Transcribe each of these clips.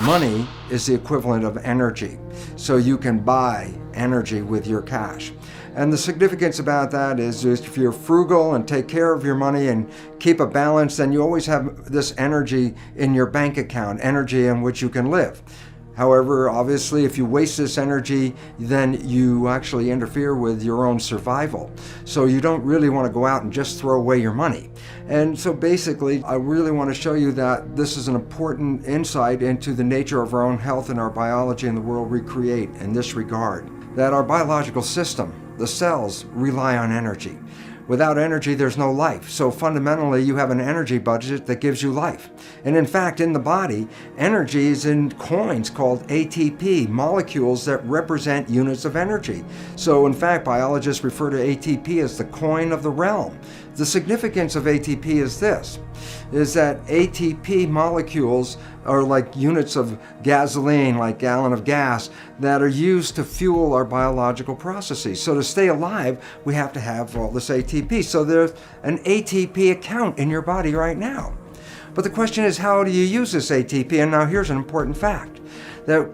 Money is the equivalent of energy, so you can buy energy with your cash. And the significance about that is if you're frugal and take care of your money and keep a balance, then you always have this energy in your bank account, energy in which you can live. However, obviously, if you waste this energy, then you actually interfere with your own survival. So you don't really want to go out and just throw away your money. And so basically, I really want to show you that this is an important insight into the nature of our own health and our biology and the world we create in this regard. That our biological system, the cells, rely on energy. Without energy, there's no life. So fundamentally, you have an energy budget that gives you life. And in fact, in the body, energy is in coins called ATP, molecules that represent units of energy. So in fact, biologists refer to ATP as the coin of the realm. The significance of ATP is this, is that ATP molecules are like units of gasoline, like gallon of gas, that are used to fuel our biological processes. So to stay alive, we have to have all this ATP. So there's an ATP account in your body right now. But the question is, how do you use this ATP? And now here's an important fact, that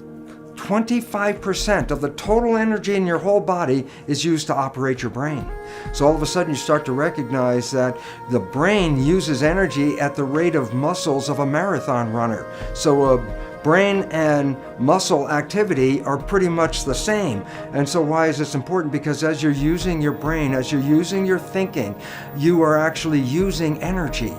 25% of the total energy in your whole body is used to operate your brain. So all of a sudden you start to recognize that the brain uses energy at the rate of muscles of a marathon runner. So brain and muscle activity are pretty much the same. And so why is this important? Because as you're using your brain, as you're using your thinking, you are actually using energy.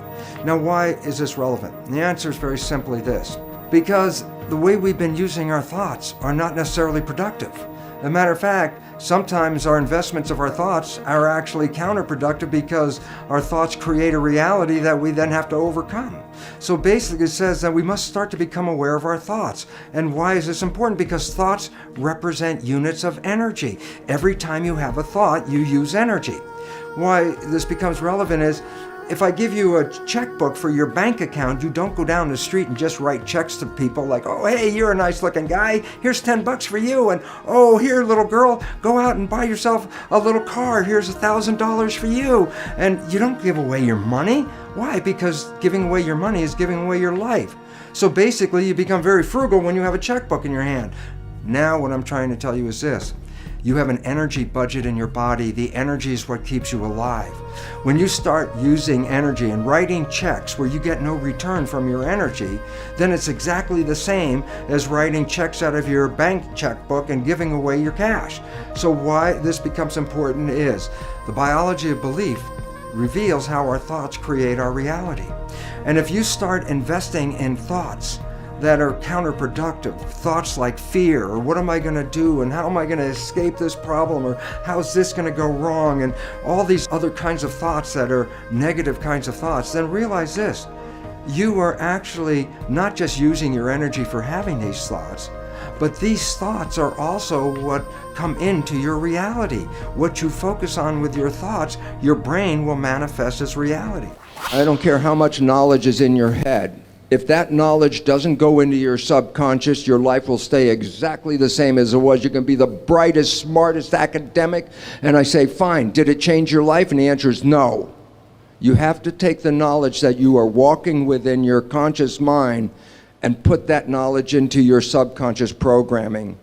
Now, why is this relevant? The answer is very simply this. Because the way we've been using our thoughts are not necessarily productive. As a matter of fact, sometimes our investments of our thoughts are actually counterproductive because our thoughts create a reality that we then have to overcome. So basically it says that we must start to become aware of our thoughts. And why is this important? Because thoughts represent units of energy. Every time you have a thought, you use energy. Why this becomes relevant is, if I give you a checkbook for your bank account, you don't go down the street and just write checks to people like, oh, hey, you're a nice looking guy, here's $10 for you, and oh, here, little girl, go out and buy yourself a little car, here's $1,000 for you. And you don't give away your money. Why? Because giving away your money is giving away your life. So basically, you become very frugal when you have a checkbook in your hand. Now, what I'm trying to tell you is this. You have an energy budget in your body. The energy is what keeps you alive. When you start using energy and writing checks where you get no return from your energy, then it's exactly the same as writing checks out of your bank checkbook and giving away your cash. So why this becomes important is the biology of belief reveals how our thoughts create our reality. And if you start investing in thoughts that are counterproductive, thoughts like fear, or what am I going to do, and how am I going to escape this problem, or how's this going to go wrong, and all these other kinds of thoughts that are negative kinds of thoughts, then realize this, you are actually not just using your energy for having these thoughts, but these thoughts are also what come into your reality. What you focus on with your thoughts, your brain will manifest as reality. I don't care how much knowledge is in your head. If that knowledge doesn't go into your subconscious, your life will stay exactly the same as it was. You can be the brightest, smartest academic, and I say, fine, did it change your life? And the answer is no. You have to take the knowledge that you are walking within your conscious mind and put that knowledge into your subconscious programming.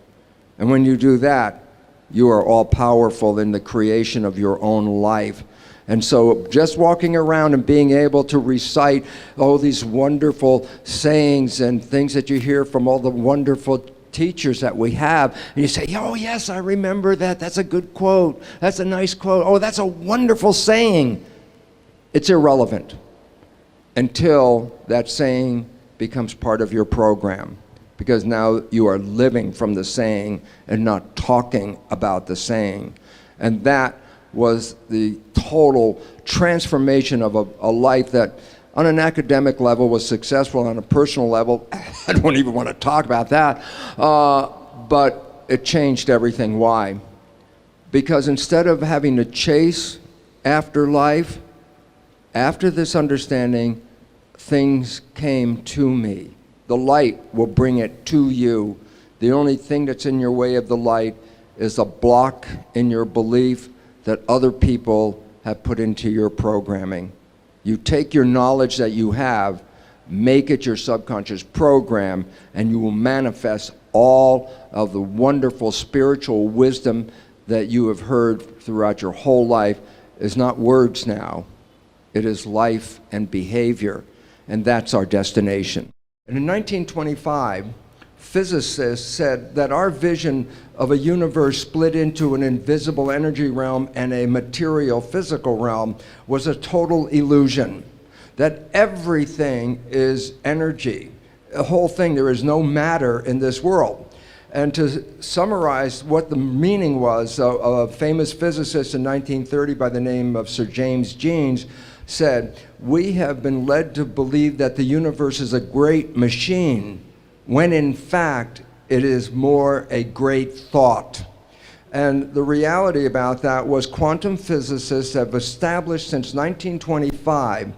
And when you do that, you are all powerful in the creation of your own life. And so just walking around and being able to recite all these wonderful sayings and things that you hear from all the wonderful teachers that we have, and you say, oh yes, I remember that, that's a good quote, that's a nice quote, oh that's a wonderful saying. It's irrelevant until that saying becomes part of your program, because now you are living from the saying and not talking about the saying. And that was the total transformation of a life that on an academic level was successful, on a personal level, I don't even want to talk about that, but it changed everything. Why? Because instead of having to chase after life, after this understanding, things came to me. The light will bring it to you. The only thing that's in your way of the light is a block in your belief that other people have put into your programming. You take your knowledge that you have, make it your subconscious program, and you will manifest all of the wonderful spiritual wisdom that you have heard throughout your whole life. Is not words now, it is life and behavior, and that's our destination. And in 1925, physicists said that our vision of a universe split into an invisible energy realm and a material physical realm was a total illusion, that everything is energy. The whole thing, there is no matter in this world. And to summarize what the meaning was, a famous physicist in 1930 by the name of Sir James Jeans said, "We have been led to believe that the universe is a great machine, when in fact it is more a great thought." And the reality about that was quantum physicists have established since 1925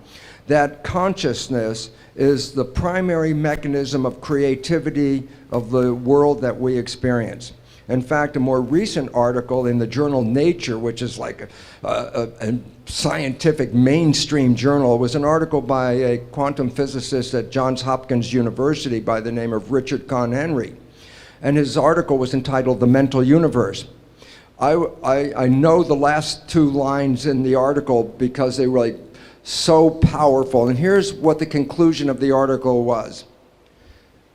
that consciousness is the primary mechanism of creativity of the world that we experience. In fact, a more recent article in the journal Nature, which is like a scientific mainstream journal, was an article by a quantum physicist at Johns Hopkins University by the name of Richard Conn Henry. And his article was entitled "The Mental Universe." I know the last two lines in the article because they were like so powerful. And here's what the conclusion of the article was.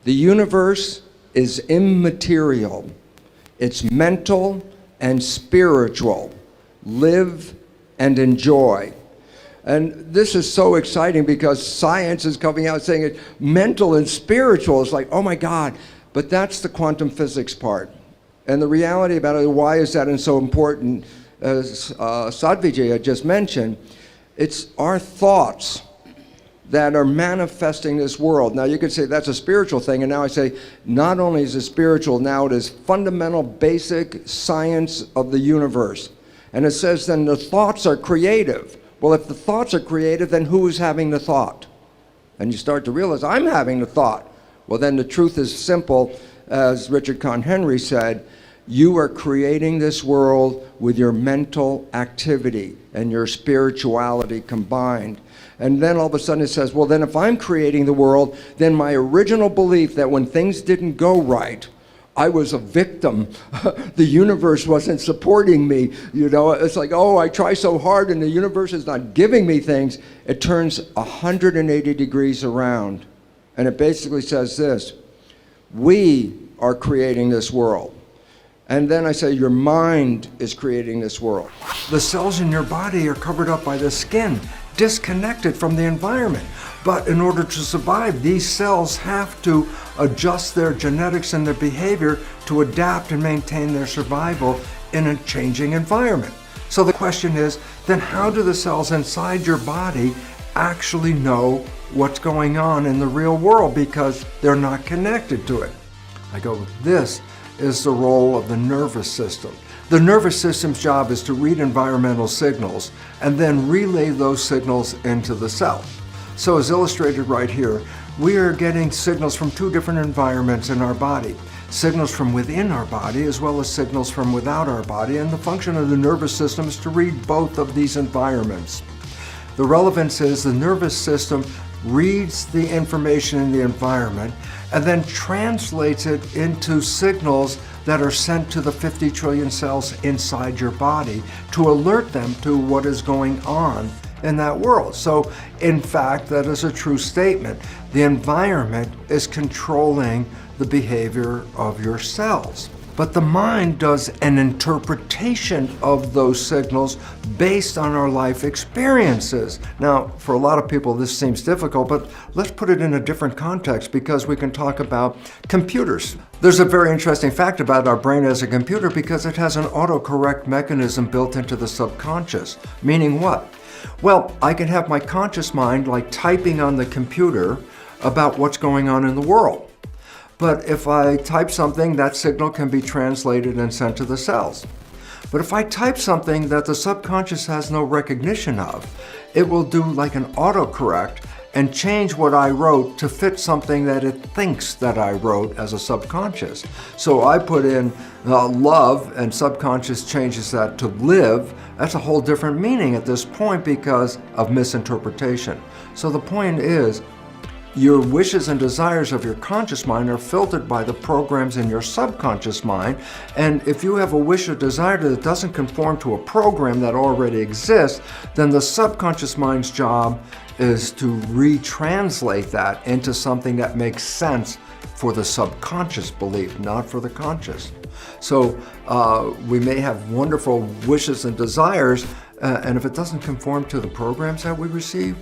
The universe is immaterial. It's mental and spiritual. Live and enjoy. And this is so exciting because science is coming out saying it mental and spiritual. It's like, oh my God. But that's the quantum physics part. And the reality about it, why is that so important, as Sadhviji had just mentioned, it's our thoughts that are manifesting this world. Now you could say that's a spiritual thing, and now I say not only is it spiritual, now it is fundamental basic science of the universe. And it says then the thoughts are creative. Well, if the thoughts are creative, then who is having the thought? And you start to realize, I'm having the thought. Well, then the truth is simple, as Richard Conn Henry said, you are creating this world with your mental activity and your spirituality combined. And then all of a sudden it says, well, then if I'm creating the world, then my original belief that when things didn't go right, I was a victim. The universe wasn't supporting me. You know, it's like, oh, I try so hard and the universe is not giving me things. It turns 180 degrees around. And it basically says this, we are creating this world. And then I say your mind is creating this world. The cells in your body are covered up by the skin, disconnected from the environment. But in order to survive, these cells have to adjust their genetics and their behavior to adapt and maintain their survival in a changing environment. So the question is, then how do the cells inside your body actually know what's going on in the real world because they're not connected to it? I go, this is the role of the nervous system. The nervous system's job is to read environmental signals and then relay those signals into the cell. So as illustrated right here, we are getting signals from two different environments in our body. Signals from within our body as well as signals from without our body, and the function of the nervous system is to read both of these environments. The relevance is the nervous system reads the information in the environment and then translates it into signals that are sent to the 50 trillion cells inside your body to alert them to what is going on in that world. So, in fact, that is a true statement. The environment is controlling the behavior of your cells. But the mind does an interpretation of those signals based on our life experiences. Now, for a lot of people, this seems difficult, but let's put it in a different context because we can talk about computers. There's a very interesting fact about our brain as a computer because it has an autocorrect mechanism built into the subconscious. Meaning what? Well, I can have my conscious mind like typing on the computer about what's going on in the world. But if I type something, that signal can be translated and sent to the cells. But if I type something that the subconscious has no recognition of, it will do like an autocorrect and change what I wrote to fit something that it thinks that I wrote as a subconscious. So I put in love and subconscious changes that to live. That's a whole different meaning at this point because of misinterpretation. So the point is, your wishes and desires of your conscious mind are filtered by the programs in your subconscious mind. And if you have a wish or desire that doesn't conform to a program that already exists, then the subconscious mind's job is to retranslate that into something that makes sense for the subconscious belief, not for the conscious. So we may have wonderful wishes and desires, and if it doesn't conform to the programs that we receive,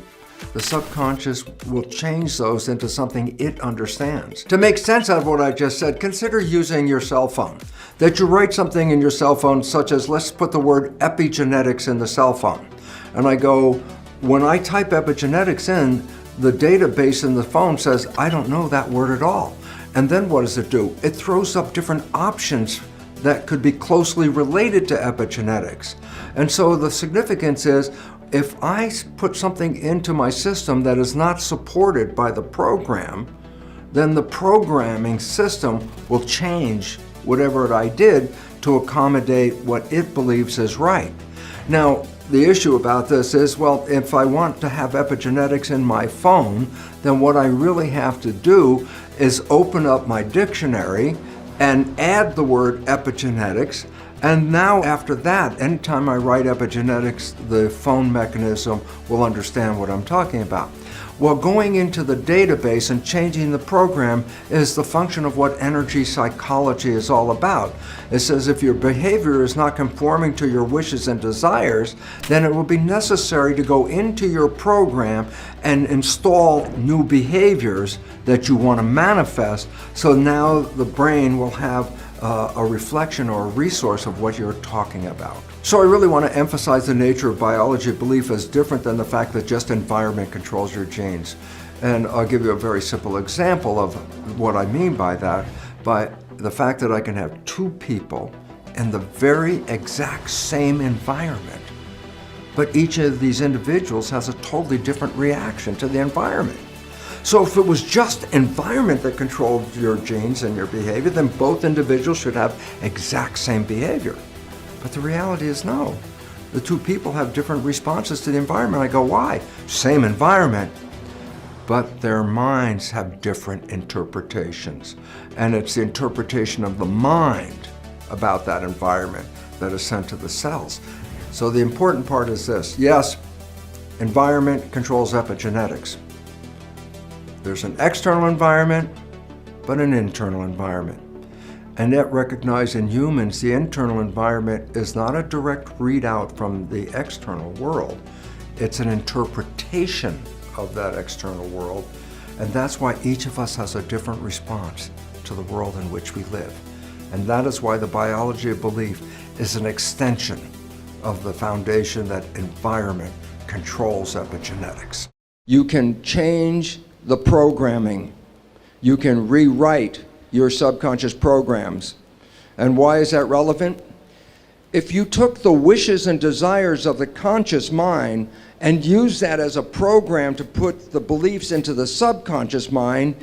the subconscious will change those into something it understands. To make sense out of what I just said, consider using your cell phone. That you write something in your cell phone such as, let's put the word epigenetics in the cell phone. And I go, when I type epigenetics in, the database in the phone says, I don't know that word at all. And then what does it do? It throws up different options that could be closely related to epigenetics. And so the significance is, if I put something into my system that is not supported by the program, then the programming system will change whatever I did to accommodate what it believes is right. Now, the issue about this is, well, if I want to have epigenetics in my phone, then what I really have to do is open up my dictionary and add the word epigenetics. And now after that, anytime I write epigenetics, the phone mechanism will understand what I'm talking about. Well, going into the database and changing the program is the function of what energy psychology is all about. It says if your behavior is not conforming to your wishes and desires, then it will be necessary to go into your program and install new behaviors that you want to manifest. So now the brain will have a reflection or a resource of what you're talking about. So I really want to emphasize the nature of biology belief as different than the fact that just environment controls your genes. And I'll give you a very simple example of what I mean by that, by the fact that I can have two people in the very exact same environment, but each of these individuals has a totally different reaction to the environment. So if it was just environment that controlled your genes and your behavior, then both individuals should have exact same behavior. But the reality is no. The two people have different responses to the environment. I go, why? Same environment, but their minds have different interpretations. And it's the interpretation of the mind about that environment that is sent to the cells. So the important part is this. Yes, environment controls epigenetics. There's an external environment, but an internal environment. And yet recognize in humans, the internal environment is not a direct readout from the external world. It's an interpretation of that external world. And that's why each of us has a different response to the world in which we live. And that is why the biology of belief is an extension of the foundation that environment controls epigenetics. You can change the programming. You can rewrite your subconscious programs. And why is that relevant? If you took the wishes and desires of the conscious mind and used that as a program to put the beliefs into the subconscious mind,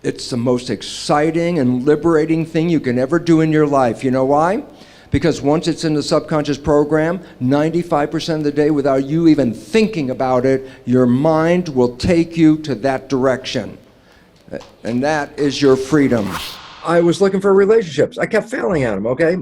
it's the most exciting and liberating thing you can ever do in your life. You know why? Because once it's in the subconscious program, 95% of the day, without you even thinking about it, your mind will take you to that direction. And that is your freedom. I was looking for relationships. I kept failing at them, okay?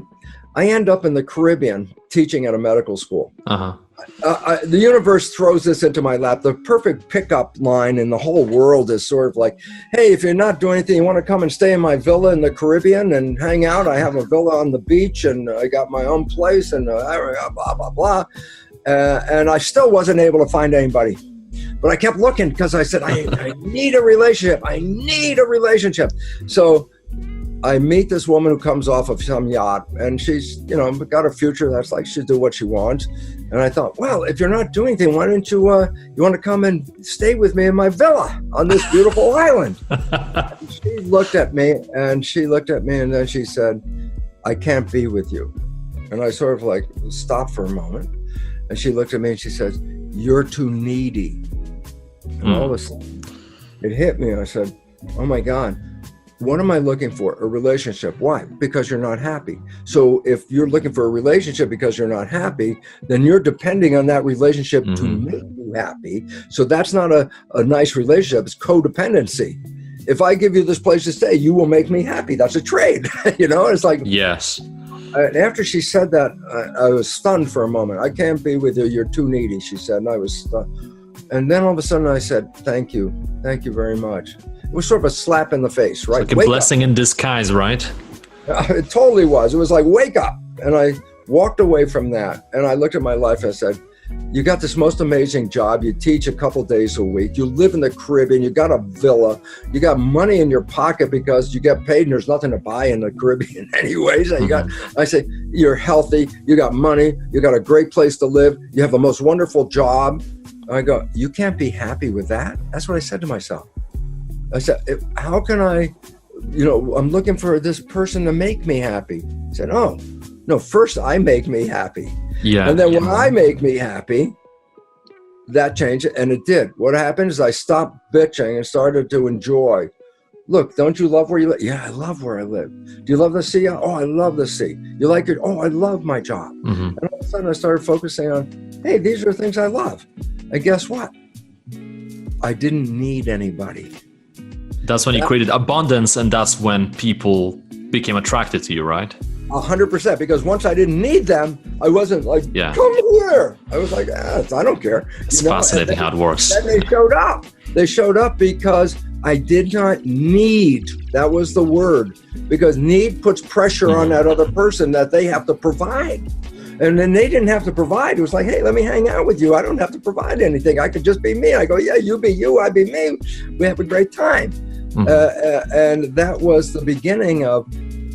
I end up in the Caribbean teaching at a medical school. The universe throws this into my lap. The perfect pickup line in the whole world is sort of like, hey, if you're not doing anything, you want to come and stay in my villa in the Caribbean and hang out? I have a villa on the beach and I got my own place and blah, blah, blah. And I still wasn't able to find anybody. But I kept looking because I said, I need a relationship. I need a relationship. So I meet this woman who comes off of some yacht and she's, got a future that's like she'll do what she wants. And I thought, well, if you're not doing anything, why don't you want to come and stay with me in my villa on this beautiful island? She looked at me and then she said, I can't be with you. And I sort of like stopped for a moment. And she looked at me and she says, you're too needy. And all of a sudden it hit me. I said, oh my God. What am I looking for? A relationship. Why? Because you're not happy. So if you're looking for a relationship because you're not happy, then you're depending on that relationship to make you you happy. So that's not a nice relationship. It's codependency. If I give you this place to stay, you will make me happy. That's a trade. It's like, yes. After she said that, I was stunned for a moment. I can't be with you. You're too needy, she said. And I was stunned. And then all of a sudden I said, thank you. Thank you very much. It was sort of a slap in the face, right? It's like a blessing in disguise, right? It totally was. It was like, wake up. And I walked away from that. And I looked at my life and I said, you got this most amazing job. You teach a couple days a week. You live in the Caribbean. You got a villa. You got money in your pocket because you get paid and there's nothing to buy in the Caribbean anyways. I say, you're healthy. You got money. You got a great place to live. You have the most wonderful job. I go, you can't be happy with that. That's what I said to myself. I said, how can I, I'm looking for this person to make me happy. I said, oh, no, first I make me happy. Yeah. And then when I make me happy, that changed it. And it did. What happened is I stopped bitching and started to enjoy. Look, don't you love where you live? Yeah, I love where I live. Do you love the sea? Oh, I love the sea. You like it? Oh, I love my job. Mm-hmm. And all of a sudden I started focusing on, hey, these are things I love. And guess what? I didn't need anybody. That's when you created abundance, and that's when people became attracted to you, right? 100%, because once I didn't need them, I wasn't like, come here. I was like, I don't care. It's fascinating how it works. Then they showed up. They showed up because I did not need. That was the word. Because need puts pressure on that other person that they have to provide. And then they didn't have to provide. It was like, hey, let me hang out with you. I don't have to provide anything. I could just be me. I go, yeah, you be you, I be me. We have a great time. And that was the beginning of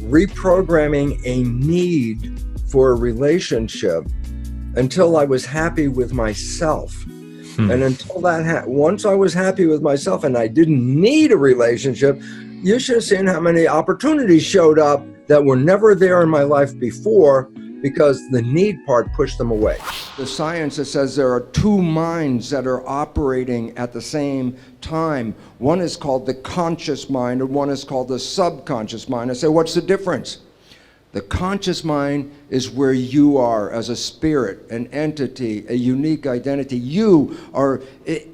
reprogramming a need for a relationship until I was happy with myself. And until that, once I was happy with myself and I didn't need a relationship, you should have seen how many opportunities showed up that were never there in my life before, because the need part pushed them away. The science that says there are two minds that are operating at the same time. One is called the conscious mind and one is called the subconscious mind. I say, what's the difference? The conscious mind is where you are as a spirit, an entity, a unique identity. You are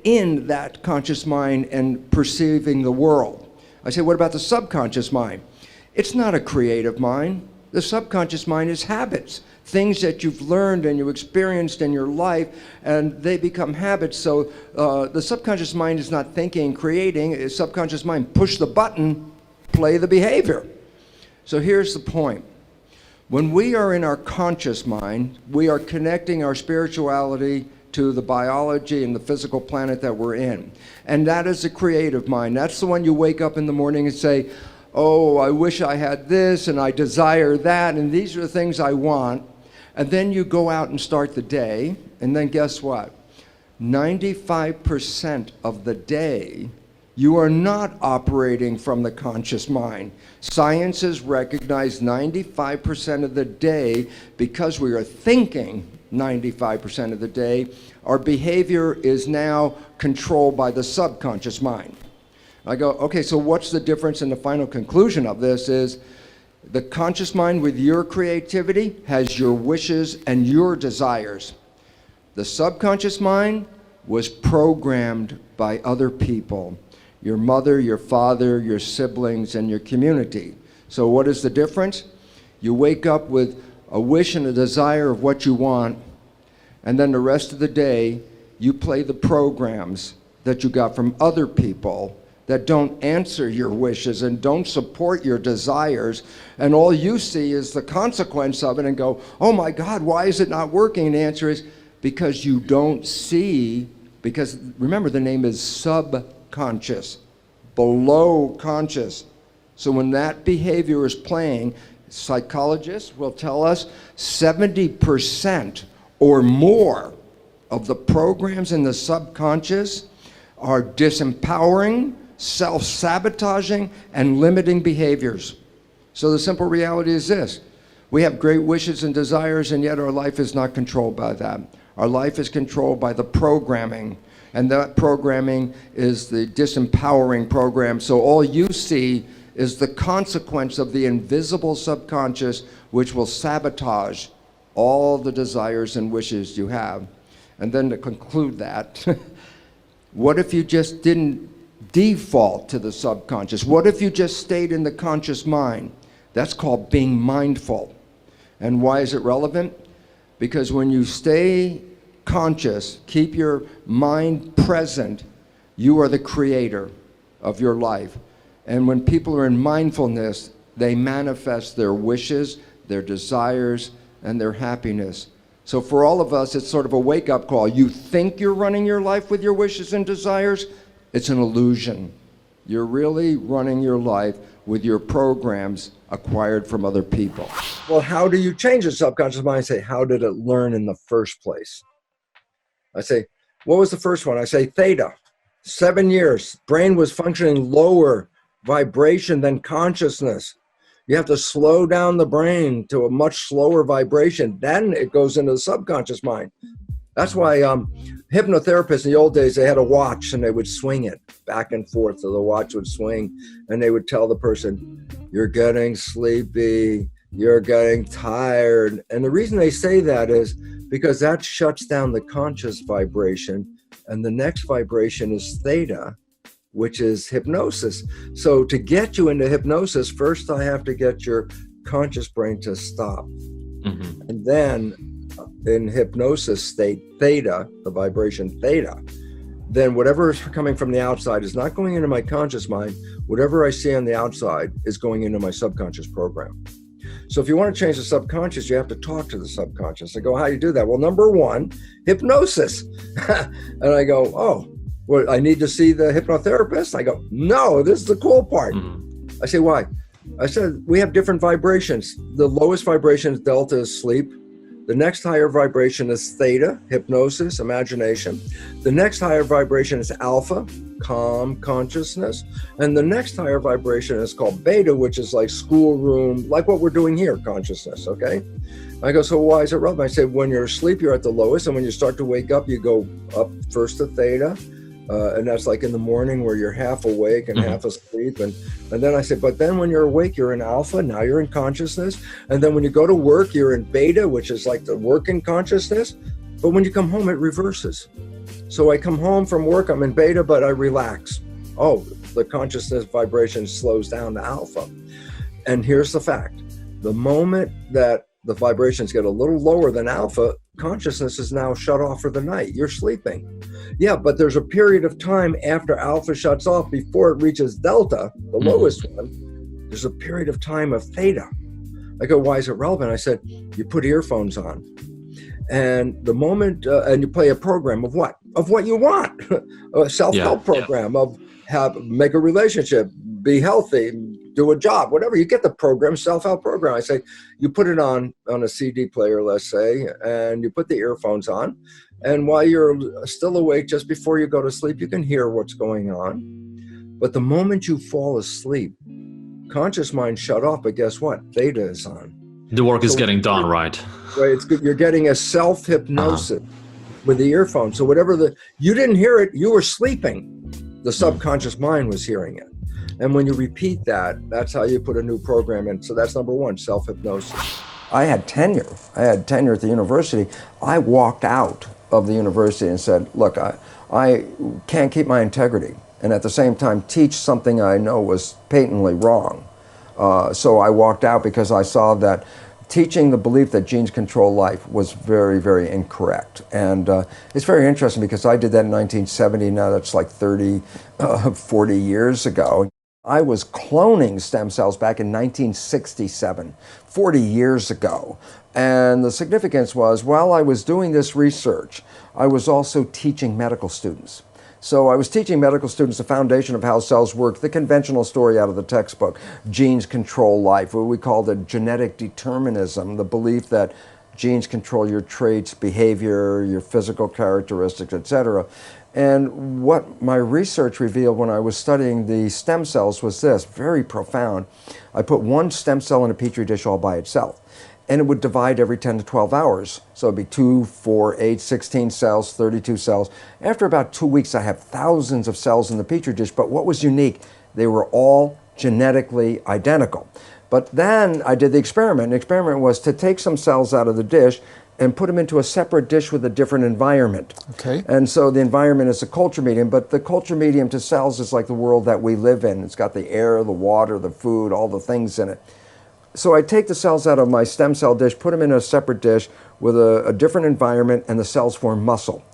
in that conscious mind and perceiving the world. I say, what about the subconscious mind? It's not a creative mind. The subconscious mind is habits, things that you've learned and you experienced in your life, and they become habits. So the subconscious mind is not thinking, creating. The subconscious mind, push the button, play the behavior. So here's the point. When we are in our conscious mind, we are connecting our spirituality to the biology and the physical planet that we're in. And that is the creative mind. That's the one you wake up in the morning and say, oh, I wish I had this and I desire that and these are the things I want. And then you go out and start the day, and then guess what? 95% of the day, you are not operating from the conscious mind. Science has recognized 95% of the day, because we are thinking 95% of the day, our behavior is now controlled by the subconscious mind. I go, okay, so what's the difference? And the final conclusion of this is the conscious mind with your creativity has your wishes and your desires. The subconscious mind was programmed by other people, your mother, your father, your siblings, and your community. So what is the difference? You wake up with a wish and a desire of what you want, and then the rest of the day, you play the programs that you got from other people that don't answer your wishes and don't support your desires, and all you see is the consequence of it and go, oh my God, why is it not working? And the answer is because you don't see, because remember the name is subconscious, below conscious. So when that behavior is playing, psychologists will tell us 70% or more of the programs in the subconscious are disempowering, self-sabotaging, and limiting behaviors. So the simple reality is this: we have great wishes and desires, and yet our life is not controlled by that. Our life is controlled by the programming, and that programming is the disempowering program. So all you see is the consequence of the invisible subconscious, which will sabotage all the desires and wishes you have. And then to conclude that, what if you just didn't default to the subconscious? What if you just stayed in the conscious mind? That's called being mindful. And why is it relevant? Because when you stay conscious, keep your mind present, you are the creator of your life. And when people are in mindfulness, they manifest their wishes, their desires, and their happiness. So for all of us, it's sort of a wake-up call. You think you're running your life with your wishes and desires? It's an illusion. You're really running your life with your programs acquired from other people. Well, how do you change the subconscious mind? I say, how did it learn in the first place? I say, what was the first one? I say, theta. 7 years. Brain was functioning lower vibration than consciousness. You have to slow down the brain to a much slower vibration. Then it goes into the subconscious mind. That's why hypnotherapists in the old days, they had a watch and they would swing it back and forth. So the watch would swing and they would tell the person, you're getting sleepy, you're getting tired. And the reason they say that is because that shuts down the conscious vibration. And the next vibration is theta, which is hypnosis. So to get you into hypnosis, first I have to get your conscious brain to stop. Mm-hmm. And then in hypnosis state, theta, the vibration theta, then whatever is coming from the outside is not going into my conscious mind. Whatever I see on the outside is going into my subconscious program. So if you want to change the subconscious, you have to talk to the subconscious. I go, how do you do that? Well, number one, hypnosis. And I go, oh, well, I need to see the hypnotherapist? I go, no, this is the cool part. I say, why? I said, we have different vibrations. The lowest vibration is delta, is sleep. The next higher vibration is theta, hypnosis, imagination. The next higher vibration is alpha, calm consciousness. And the next higher vibration is called beta, which is like schoolroom, like what we're doing here, consciousness, okay? I go, so why is it relevant? I say, when you're asleep, you're at the lowest. And when you start to wake up, you go up first to theta. And that's like in the morning where you're half awake and half asleep. And then I said, but then when you're awake, you're in alpha. Now you're in consciousness. And then when you go to work, you're in beta, which is like the working consciousness. But when you come home, it reverses. So I come home from work, I'm in beta, but I relax. Oh, the consciousness vibration slows down to alpha. And here's the fact. The moment that the vibrations get a little lower than alpha, consciousness is now shut off for the night. You're sleeping. Yeah, but there's a period of time after alpha shuts off before it reaches delta, the lowest one. There's a period of time of theta. I go, why is it relevant? I said, you put earphones on. And the moment, and you play a program of what? Of what you want. A self-help program of make a relationship, be healthy, do a job, whatever. You get the program, self-help program. I say, you put it on a CD player, let's say, and you put the earphones on. And while you're still awake, just before you go to sleep, you can hear what's going on. But the moment you fall asleep, conscious mind shut off, but guess what? Theta is on. The work is getting done, right? Right, it's good. You're getting a self-hypnosis with the earphone. So whatever you didn't hear it, you were sleeping. The subconscious mind was hearing it. And when you repeat that, that's how you put a new program in. So that's number one, self-hypnosis. I had tenure at the university. I walked out of the university and said, look, I can't keep my integrity and at the same time teach something I know was patently wrong. So I walked out because I saw that teaching the belief that genes control life was very, very incorrect. And it's very interesting because I did that in 1970. Now that's like 40 years ago. I was cloning stem cells back in 1967, 40 years ago. And the significance was, while I was doing this research, I was also teaching medical students. So I was teaching medical students the foundation of how cells work, the conventional story out of the textbook, genes control life, what we call the genetic determinism, the belief that genes control your traits, behavior, your physical characteristics, etc. And what my research revealed when I was studying the stem cells was this, very profound. I put one stem cell in a petri dish all by itself, and it would divide every 10 to 12 hours. So it'd be 2, 4, 8, 16 cells, 32 cells. After about 2 weeks, I have thousands of cells in the petri dish, but what was unique, they were all genetically identical. But then I did the experiment. The experiment was to take some cells out of the dish and put them into a separate dish with a different environment. Okay. And so the environment is a culture medium, but the culture medium to cells is like the world that we live in. It's got the air, the water, the food, all the things in it. So I take the cells out of my stem cell dish, put them in a separate dish with a different environment, and the cells form muscle.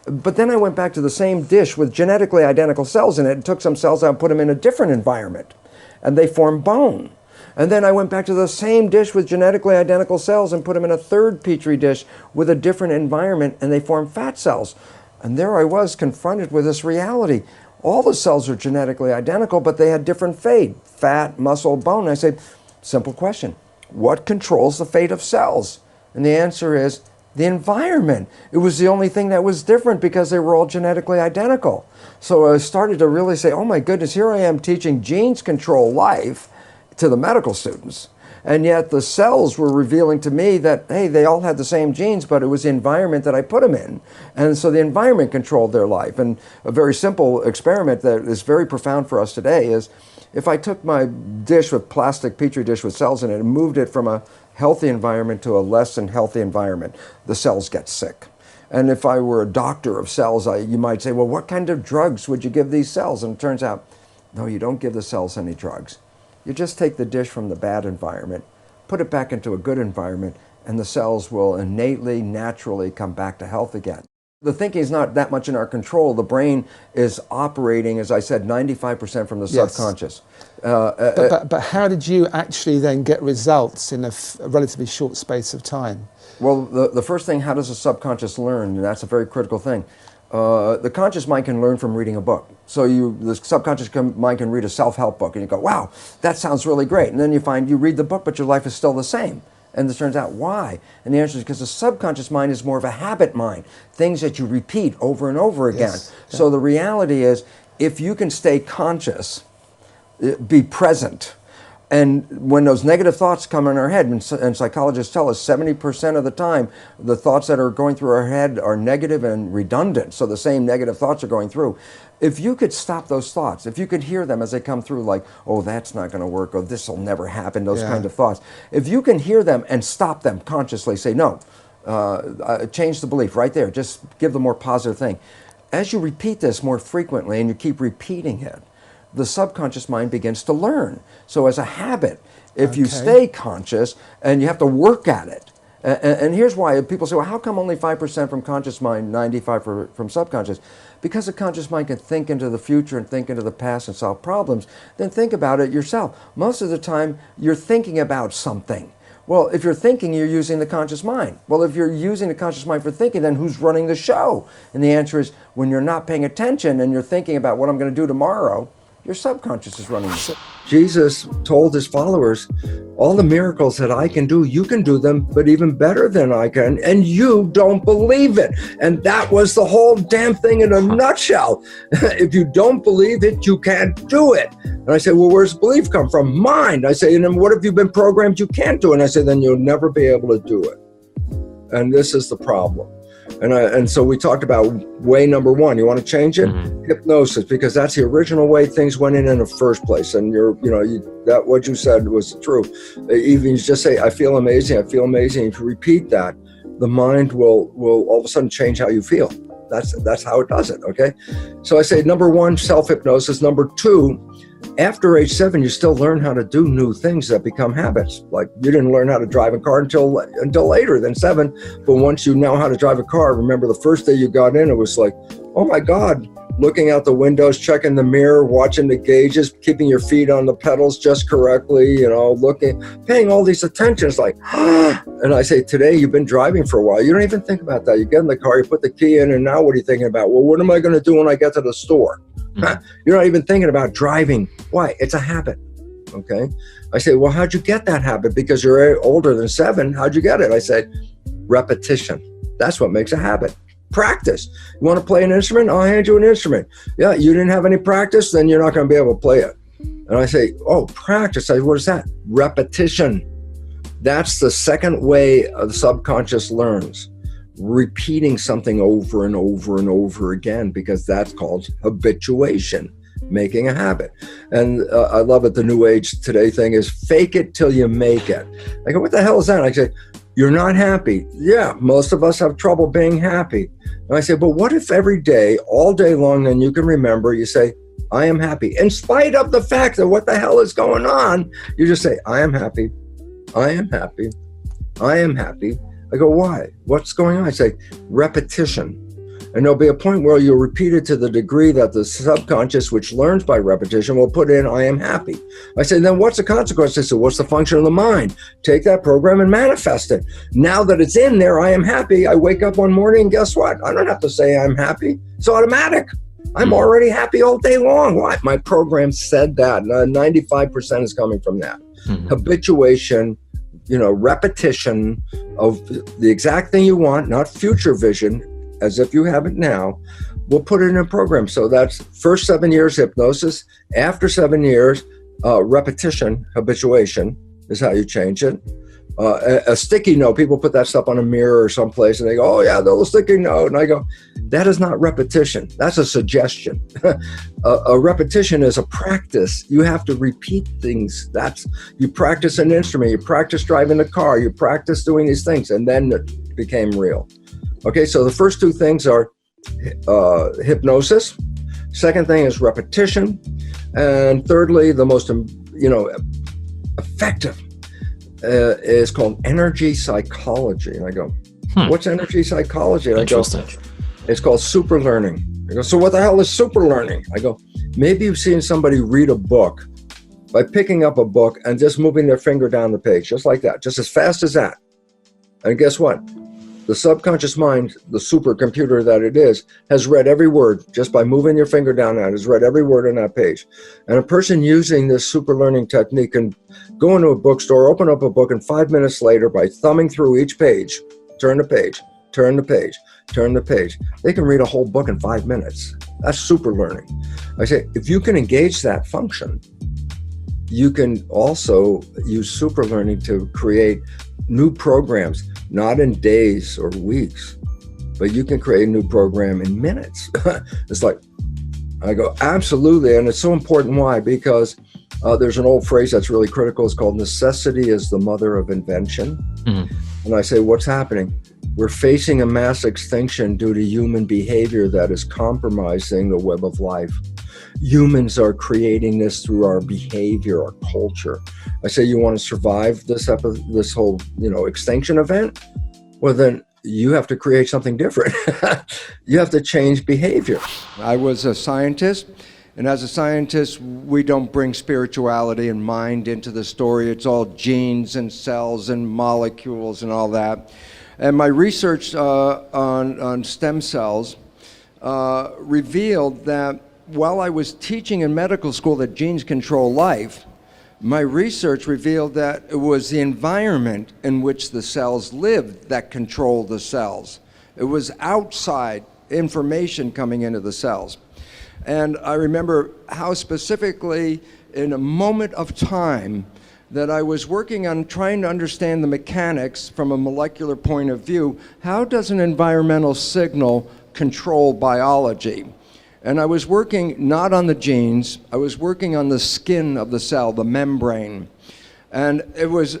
But then I went back to the same dish with genetically identical cells in it and took some cells out and put them in a different environment, and they form bone. And then I went back to the same dish with genetically identical cells and put them in a third petri dish with a different environment, and they form fat cells. And there I was confronted with this reality. All the cells are genetically identical, but they had different fate: fat, muscle, bone. And I said, simple question: what controls the fate of cells? And the answer is the environment. It was the only thing that was different because they were all genetically identical. So I started to really say, oh my goodness, here I am teaching genes control life to the medical students. And yet the cells were revealing to me that, hey, they all had the same genes, but it was the environment that I put them in. And so the environment controlled their life. And a very simple experiment that is very profound for us today is, if I took my dish with plastic petri dish with cells in it and moved it from a healthy environment to a less than healthy environment, the cells get sick. And if I were a doctor of cells, you might say, well, what kind of drugs would you give these cells? And it turns out, no, you don't give the cells any drugs. You just take the dish from the bad environment, put it back into a good environment, and the cells will innately, naturally come back to health again. The thinking is not that much in our control. The brain is operating, as I said, 95% from the subconscious. But how did you actually then get results in a relatively short space of time? Well, the first thing, how does the subconscious learn? And that's a very critical thing. The conscious mind can learn from reading a book. So the subconscious mind can read a self-help book, and you go, wow, that sounds really great. And then you find you read the book, but your life is still the same. And it turns out, why? And the answer is because the subconscious mind is more of a habit mind, things that you repeat over and over again. Yes. Yeah. So the reality is, if you can stay conscious, be present, and when those negative thoughts come in our head, and psychologists tell us 70% of the time, the thoughts that are going through our head are negative and redundant, so the same negative thoughts are going through. If you could stop those thoughts, if you could hear them as they come through, like, oh, that's not going to work, or this will never happen, those kind of thoughts. If you can hear them and stop them consciously, say, no, change the belief right there, just give the more positive thing. As you repeat this more frequently and you keep repeating it, the subconscious mind begins to learn. So as a habit, if you stay conscious, and you have to work at it, and here's why people say, well, how come only 5% from conscious mind, 95% from subconscious? Because the conscious mind can think into the future and think into the past and solve problems. Then think about it yourself. Most of the time, you're thinking about something. Well, if you're thinking, you're using the conscious mind. Well, if you're using the conscious mind for thinking, then who's running the show? And the answer is, when you're not paying attention and you're thinking about what I'm going to do tomorrow, your subconscious is running the show. Jesus told his followers, all the miracles that I can do, you can do them, but even better than I can, and you don't believe it. And that was the whole damn thing in a nutshell. If you don't believe it, you can't do it. And I said, well, where's belief come from? Mind. I say, and then what have you been programmed you can't do? And I said, then you'll never be able to do it. And this is the problem. And so we talked about way number one. You want to change it? Mm-hmm. Hypnosis, because that's the original way things went in the first place. And that what you said was true. Even you just say, I feel amazing, I feel amazing. If you repeat that, the mind will all of a sudden change how you feel. That's how it does it, okay? So I say, number one, self-hypnosis. Number two, after age 7, you still learn how to do new things that become habits. Like, you didn't learn how to drive a car until later than 7. But once you know how to drive a car, remember the first day you got in, it was like, oh my God, looking out the windows, checking the mirror, watching the gauges, keeping your feet on the pedals just correctly, looking, paying all these attentions, like, and I say, today you've been driving for a while. You don't even think about that. You get in the car, you put the key in, and now what are you thinking about? Well, what am I going to do when I get to the store? Mm-hmm. You're not even thinking about driving. Why? It's a habit. Okay. I say, well, how'd you get that habit? Because you're older than 7. How'd you get it? I say, repetition. That's what makes a habit. Practice. You want to play an instrument? I'll hand you an instrument. Yeah, you didn't have any practice, then you're not going to be able to play it. And I say, oh, practice. I say, what is that? Repetition. That's the second way the subconscious learns. Repeating something over and over and over again, because that's called habituation, making a habit. And I love it. The new age today thing is fake it till you make it. I go, what the hell is that? I say, you're not happy. Yeah, most of us have trouble being happy. And I say, but what if every day, all day long, then you can remember, you say, I am happy. In spite of the fact that what the hell is going on, you just say, I am happy. I am happy. I am happy. I go, why? What's going on? I say, repetition. And there'll be a point where you'll repeat it to the degree that the subconscious, which learns by repetition, will put in, I am happy. I say, then what's the consequence? They say, what's the function of the mind? Take that program and manifest it. Now that it's in there, I am happy. I wake up one morning and guess what? I don't have to say I'm happy. It's automatic. I'm already happy all day long. Why? My program said that. 95% is coming from that. Habituation, repetition of the exact thing you want, not future vision, as if you have it now. We'll put it in a program. So that's first 7 years hypnosis. After 7 years, repetition, habituation is how you change it. A sticky note, people put that stuff on a mirror or someplace and they go, oh yeah, the little sticky note. And I go, that is not repetition. That's a suggestion. A repetition is a practice. You have to repeat things. You practice an instrument, you practice driving a car, you practice doing these things, and then it became real. Okay, so the first two things are hypnosis. Second thing is repetition. And thirdly, the most effective is called energy psychology. And I go, what's energy psychology? And I go, it's called super learning. I go, so what the hell is super learning? I go, maybe you've seen somebody read a book by picking up a book and just moving their finger down the page, just like that, just as fast as that. And guess what? The subconscious mind, the supercomputer that it is, has read every word just by moving your finger down that, has read every word on that page. And a person using this super learning technique can go into a bookstore, open up a book, and 5 minutes later, by thumbing through each page, turn the page, turn the page, turn the page, they can read a whole book in 5 minutes. That's super learning. I say, if you can engage that function, you can also use super learning to create new programs, not in days or weeks, but you can create a new program in minutes. It's like, I go, absolutely. And it's so important. Why? Because there's an old phrase that's really critical. It's called necessity is the mother of invention. And I say, what's happening? We're facing a mass extinction due to human behavior that is compromising the web of life. Humans are creating this through our behavior, our culture. I say, you want to survive this whole, extinction event? Well, then you have to create something different. You have to change behavior. I was a scientist, and as a scientist, we don't bring spirituality and mind into the story. It's all genes and cells and molecules and all that. And my research on stem cells revealed that while I was teaching in medical school that genes control life, my research revealed that it was the environment in which the cells lived that controlled the cells. It was outside information coming into the cells. And I remember how specifically in a moment of time that I was working on trying to understand the mechanics from a molecular point of view. How does an environmental signal control biology? And I was working not on the genes, I was working on the skin of the cell, the membrane. And it was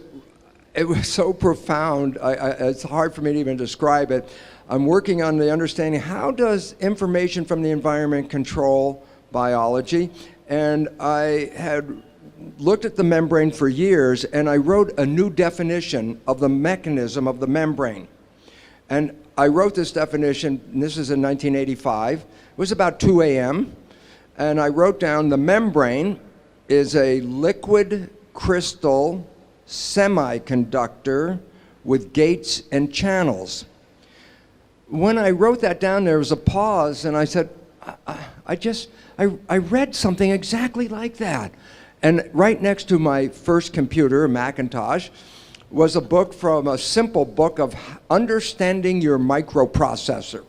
so profound, it's hard for me to even describe it. I'm working on the understanding, how does information from the environment control biology? And I had looked at the membrane for years, and I wrote a new definition of the mechanism of the membrane. And I wrote this definition, and this is in 1985. It was about 2 a.m., and I wrote down the membrane is a liquid crystal semiconductor with gates and channels. When I wrote that down, there was a pause, and I said, I read something exactly like that. And right next to my first computer, a Macintosh, was a simple book of understanding your microprocessor.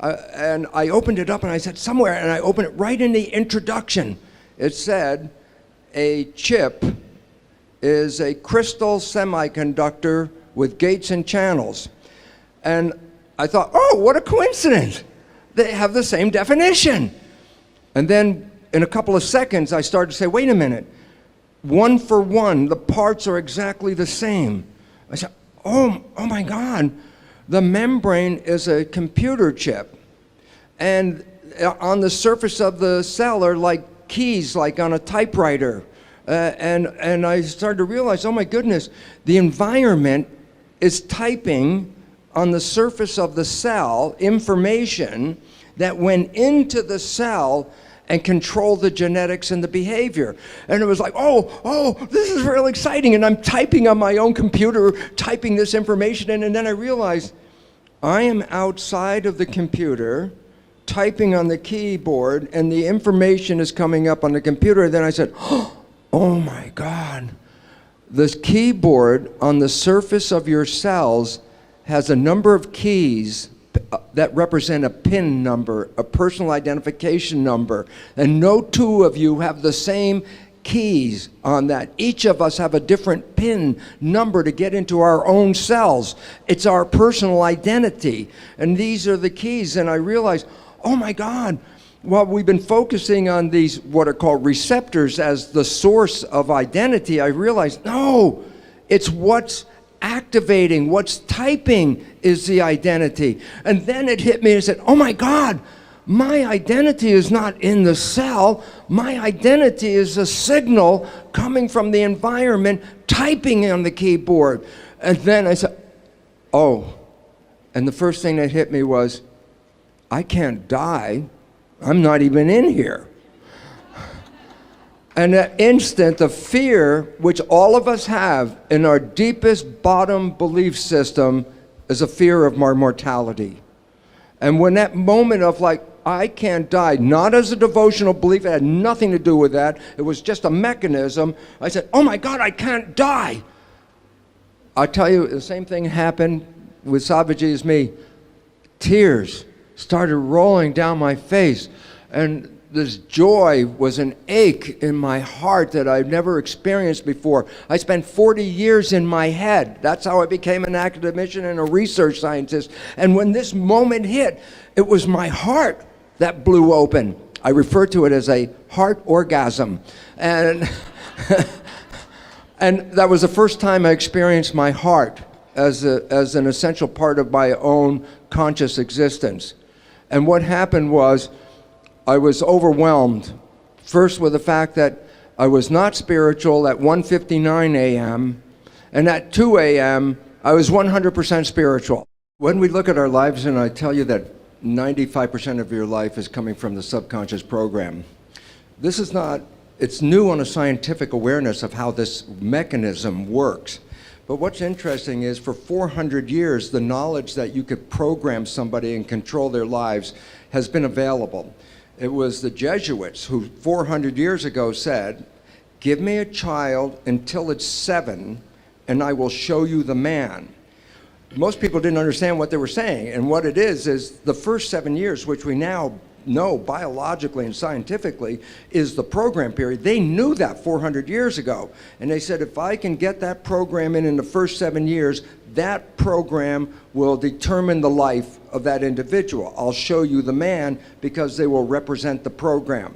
And I opened it up and I said, somewhere, and I opened it right in the introduction. It said, a chip is a crystal semiconductor with gates and channels. And I thought, oh, what a coincidence. They have the same definition. And then in a couple of seconds, I started to say, wait a minute. One for one, the parts are exactly the same. I said, oh my God, the membrane is a computer chip. And on the surface of the cell are like keys, like on a typewriter. And I started to realize, oh my goodness, the environment is typing on the surface of the cell information that went into the cell and control the genetics and the behavior. And it was like, oh, this is real exciting. And I'm typing on my own computer, typing this information in. And then I realized I am outside of the computer, typing on the keyboard, and the information is coming up on the computer. And then I said, oh my God, this keyboard on the surface of your cells has a number of keys that represent a PIN number, a personal identification number, and no two of you have the same keys on that. Each of us have a different PIN number to get into our own cells. It's our personal identity, and these are the keys. And I realized, oh my God, well, we've been focusing on these, what are called receptors, as the source of identity. I realized, no, it's what's activating, what's typing is the identity. And then it hit me and said, oh my God, my identity is not in the cell. My identity is a signal coming from the environment, typing on the keyboard. And then I said, oh, and the first thing that hit me was, I can't die. I'm not even in here. And that instant of fear, which all of us have in our deepest bottom belief system, is a fear of our mortality. And when that moment of like, I can't die, not as a devotional belief, it had nothing to do with that, it was just a mechanism, I said, oh my God, I can't die. I tell you, the same thing happened with Savaji as me. Tears started rolling down my face, and this joy was an ache in my heart that I've never experienced before. I spent 40 years in my head. That's how I became an academician and a research scientist. And when this moment hit, it was my heart that blew open. I refer to it as a heart orgasm. And, and that was the first time I experienced my heart as an essential part of my own conscious existence. And what happened was, I was overwhelmed, first with the fact that I was not spiritual at 1:59 a.m., and at 2 a.m., I was 100% spiritual. When we look at our lives, and I tell you that 95% of your life is coming from the subconscious program, this is not, it's new on a scientific awareness of how this mechanism works. But what's interesting is for 400 years, the knowledge that you could program somebody and control their lives has been available. It was the Jesuits who 400 years ago said, give me a child until it's 7 and I will show you the man. Most people didn't understand what they were saying, and what it is the first 7 years, which we now know biologically and scientifically is the program period. They knew that 400 years ago, and they said if I can get that program in the first 7 years, that program will determine the life of that individual. I'll show you the man because they will represent the program.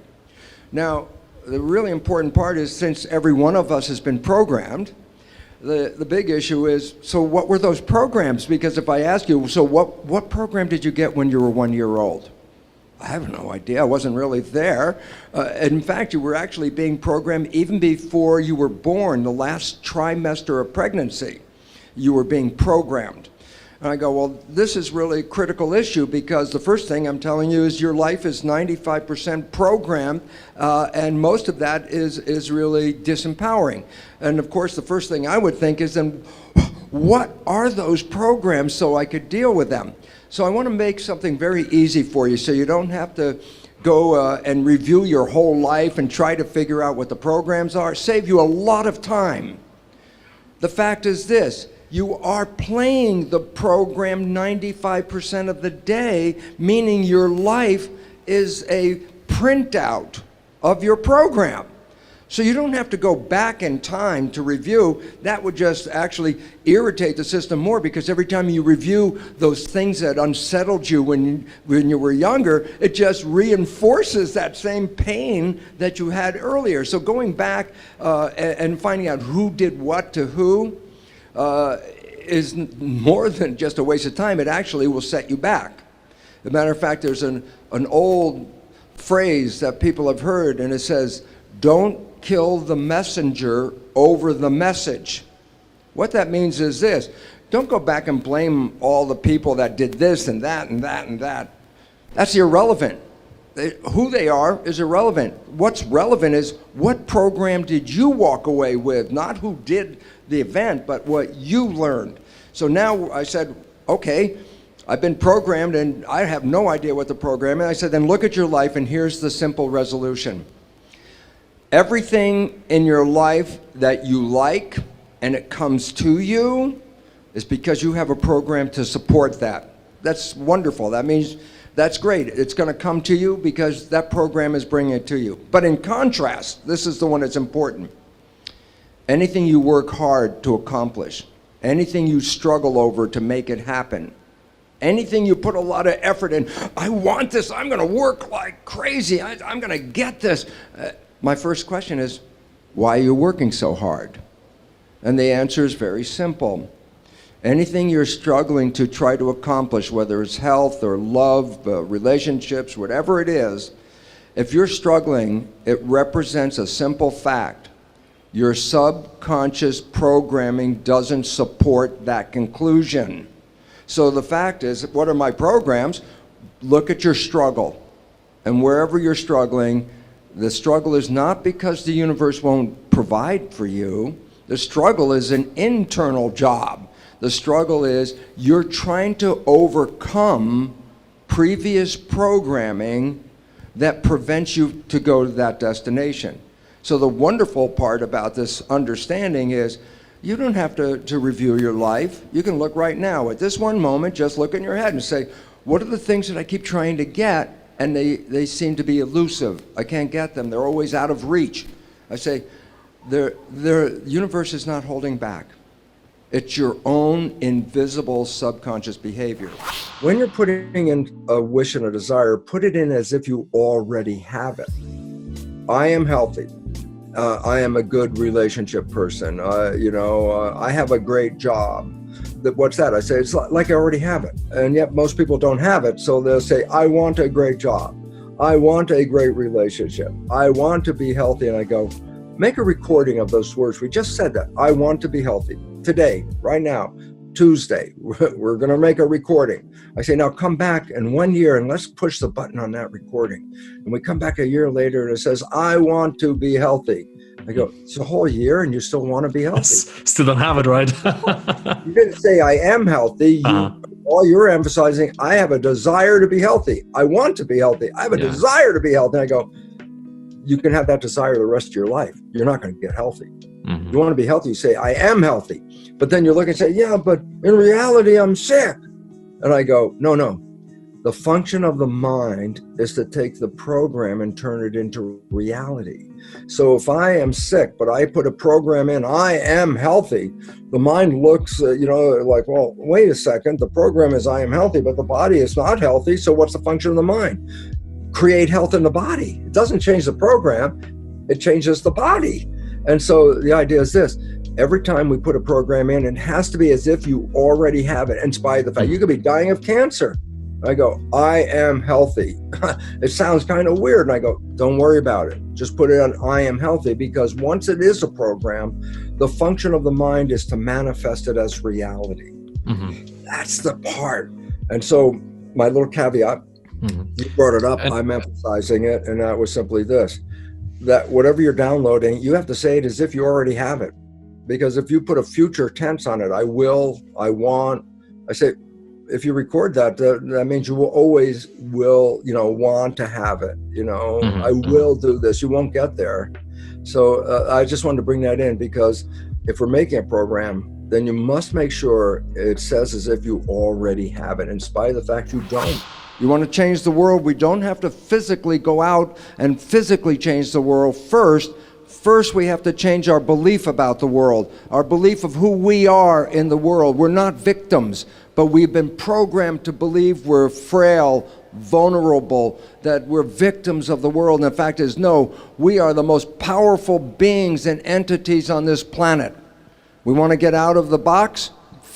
Now, the really important part is, since every one of us has been programmed, the big issue is, so what were those programs? Because if I ask you, so what program did you get when you were 1 year old? I have no idea. I wasn't really there. In fact, you were actually being programmed even before you were born, the last trimester of pregnancy. You were being programmed. And I go, well, this is really a critical issue, because the first thing I'm telling you is your life is 95% programmed, and most of that is really disempowering. And of course, the first thing I would think is, then what are those programs so I could deal with them? So I want to make something very easy for you so you don't have to go and review your whole life and try to figure out what the programs are. Save you a lot of time. The fact is this: you are playing the program 95% of the day, meaning your life is a printout of your program. So you don't have to go back in time to review. That would just actually irritate the system more, because every time you review those things that unsettled you when you were younger, it just reinforces that same pain that you had earlier. So going back and finding out who did what to who, is more than just a waste of time. It actually will set you back. As a matter of fact, there's an old phrase that people have heard, and it says, don't kill the messenger over the message. What that means is this: don't go back and blame all the people that did this and that and that and that. That's irrelevant. Who they are is irrelevant. What's relevant is, what program did you walk away with? Not who did the event, but what you learned. So now I said, okay, I've been programmed and I have no idea what the program is. I said, then look at your life, and here's the simple resolution. Everything in your life that you like and it comes to you is because you have a program to support that. That's wonderful. That means that's great. It's going to come to you because that program is bringing it to you. But in contrast, this is the one that's important. Anything you work hard to accomplish, anything you struggle over to make it happen, anything you put a lot of effort in, I want this, I'm going to work like crazy, I'm going to get this. My first question is, why are you working so hard? And the answer is very simple. Anything you're struggling to try to accomplish, whether it's health or love, relationships, whatever it is, if you're struggling, it represents a simple fact. Your subconscious programming doesn't support that conclusion. So the fact is, what are my programs? Look at your struggle. And wherever you're struggling, the struggle is not because the universe won't provide for you. The struggle is an internal job. The struggle is you're trying to overcome previous programming that prevents you to go to that destination. So the wonderful part about this understanding is you don't have to review your life. You can look right now at this one moment, just look in your head and say, what are the things that I keep trying to get and they seem to be elusive? I can't get them. They're always out of reach. I say, the universe is not holding back. It's your own invisible subconscious behavior. When you're putting in a wish and a desire, put it in as if you already have it. I am healthy. I am a good relationship person. I have a great job. What's that? I say, it's like I already have it. And yet most people don't have it. So they'll say, I want a great job. I want a great relationship. I want to be healthy. And I go, make a recording of those words. We just said that. I want to be healthy. Today, right now, Tuesday, we're going to make a recording. I say, now come back in 1 year and let's push the button on that recording. And we come back a year later and it says, I want to be healthy. I go, it's a whole year and you still want to be healthy. Still don't have it, right? You didn't say I am healthy. All you're emphasizing, I have a desire to be healthy. I want to be healthy. I have a desire to be healthy. And I go, you can have that desire the rest of your life. You're not going to get healthy. You want to be healthy, you say, I am healthy. But then you look and say, yeah, but in reality, I'm sick. And I go, no. The function of the mind is to take the program and turn it into reality. So if I am sick, but I put a program in, I am healthy, the mind looks, like, well, wait a second. The program is I am healthy, but the body is not healthy. So what's the function of the mind? Create health in the body. It doesn't change the program. It changes the body. And so the idea is this: every time we put a program in, it has to be as if you already have it, in spite of the fact you could be dying of cancer. I go, I am healthy. It sounds kind of weird. And I go, don't worry about it. Just put it on I am healthy, because once it is a program, the function of the mind is to manifest it as reality. That's the part. And so my little caveat, you brought it up, I'm emphasizing it, and that was simply this: that whatever you're downloading, you have to say it as if you already have it. Because if you put a future tense on it, I will, I want, I say, if you record that, that means you will always want to have it. I will do this. You won't get there. So I just wanted to bring that in, because if we're making a program, then you must make sure it says as if you already have it, in spite of the fact you don't. You want to change the world, we don't have to physically go out and physically change the world first. First, we have to change our belief about the world, our belief of who we are in the world. We're not victims, but we've been programmed to believe we're frail, vulnerable, that we're victims of the world. And the fact is, no, we are the most powerful beings and entities on this planet. We want to get out of the box?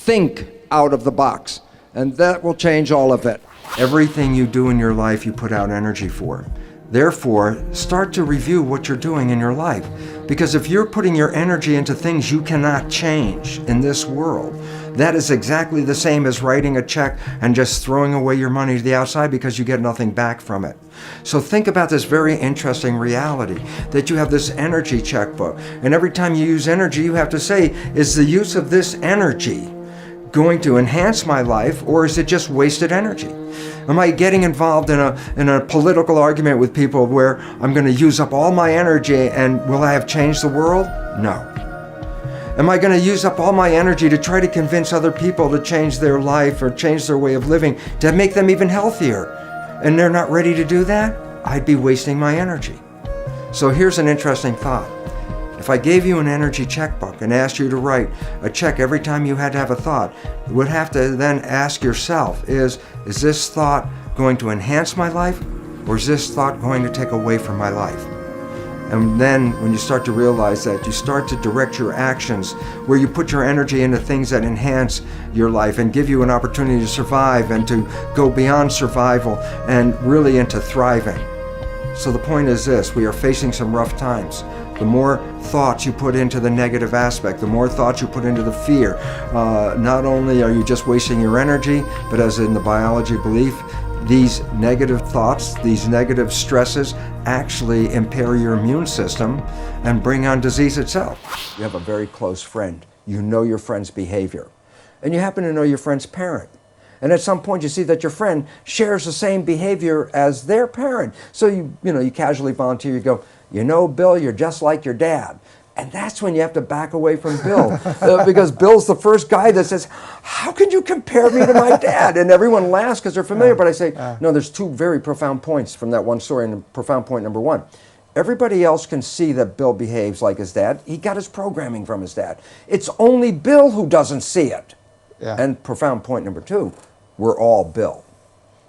Think out of the box, and that will change all of it. Everything you do in your life, you put out energy for. Therefore, start to review what you're doing in your life. Because if you're putting your energy into things you cannot change in this world, that is exactly the same as writing a check and just throwing away your money to the outside because you get nothing back from it. So think about this very interesting reality that you have this energy checkbook. And every time you use energy, you have to say, is the use of this energy going to enhance my life, or is it just wasted energy? Am I getting involved in a political argument with people where I'm going to use up all my energy and will I have changed the world? No. Am I going to use up all my energy to try to convince other people to change their life or change their way of living to make them even healthier? And they're not ready to do that? I'd be wasting my energy. So here's an interesting thought. If I gave you an energy checkbook and asked you to write a check every time you had to have a thought, you would have to then ask yourself, is this thought going to enhance my life, or is this thought going to take away from my life? And then when you start to realize that, you start to direct your actions where you put your energy into things that enhance your life and give you an opportunity to survive and to go beyond survival and really into thriving. So the point is this, we are facing some rough times. The more thoughts you put into the negative aspect, the more thoughts you put into the fear, not only are you just wasting your energy, but as in the biology belief, these negative thoughts, these negative stresses actually impair your immune system and bring on disease itself. You have a very close friend. You know your friend's behavior. And you happen to know your friend's parent. And at some point you see that your friend shares the same behavior as their parent. So you casually volunteer, you go, you know, Bill, you're just like your dad. And that's when you have to back away from Bill. Because Bill's the first guy that says, how can you compare me to my dad? And everyone laughs because they're familiar. But I say, no, there's two very profound points from that one story. And profound point number one, everybody else can see that Bill behaves like his dad. He got his programming from his dad. It's only Bill who doesn't see it. Yeah. And profound point number two, we're all Bill.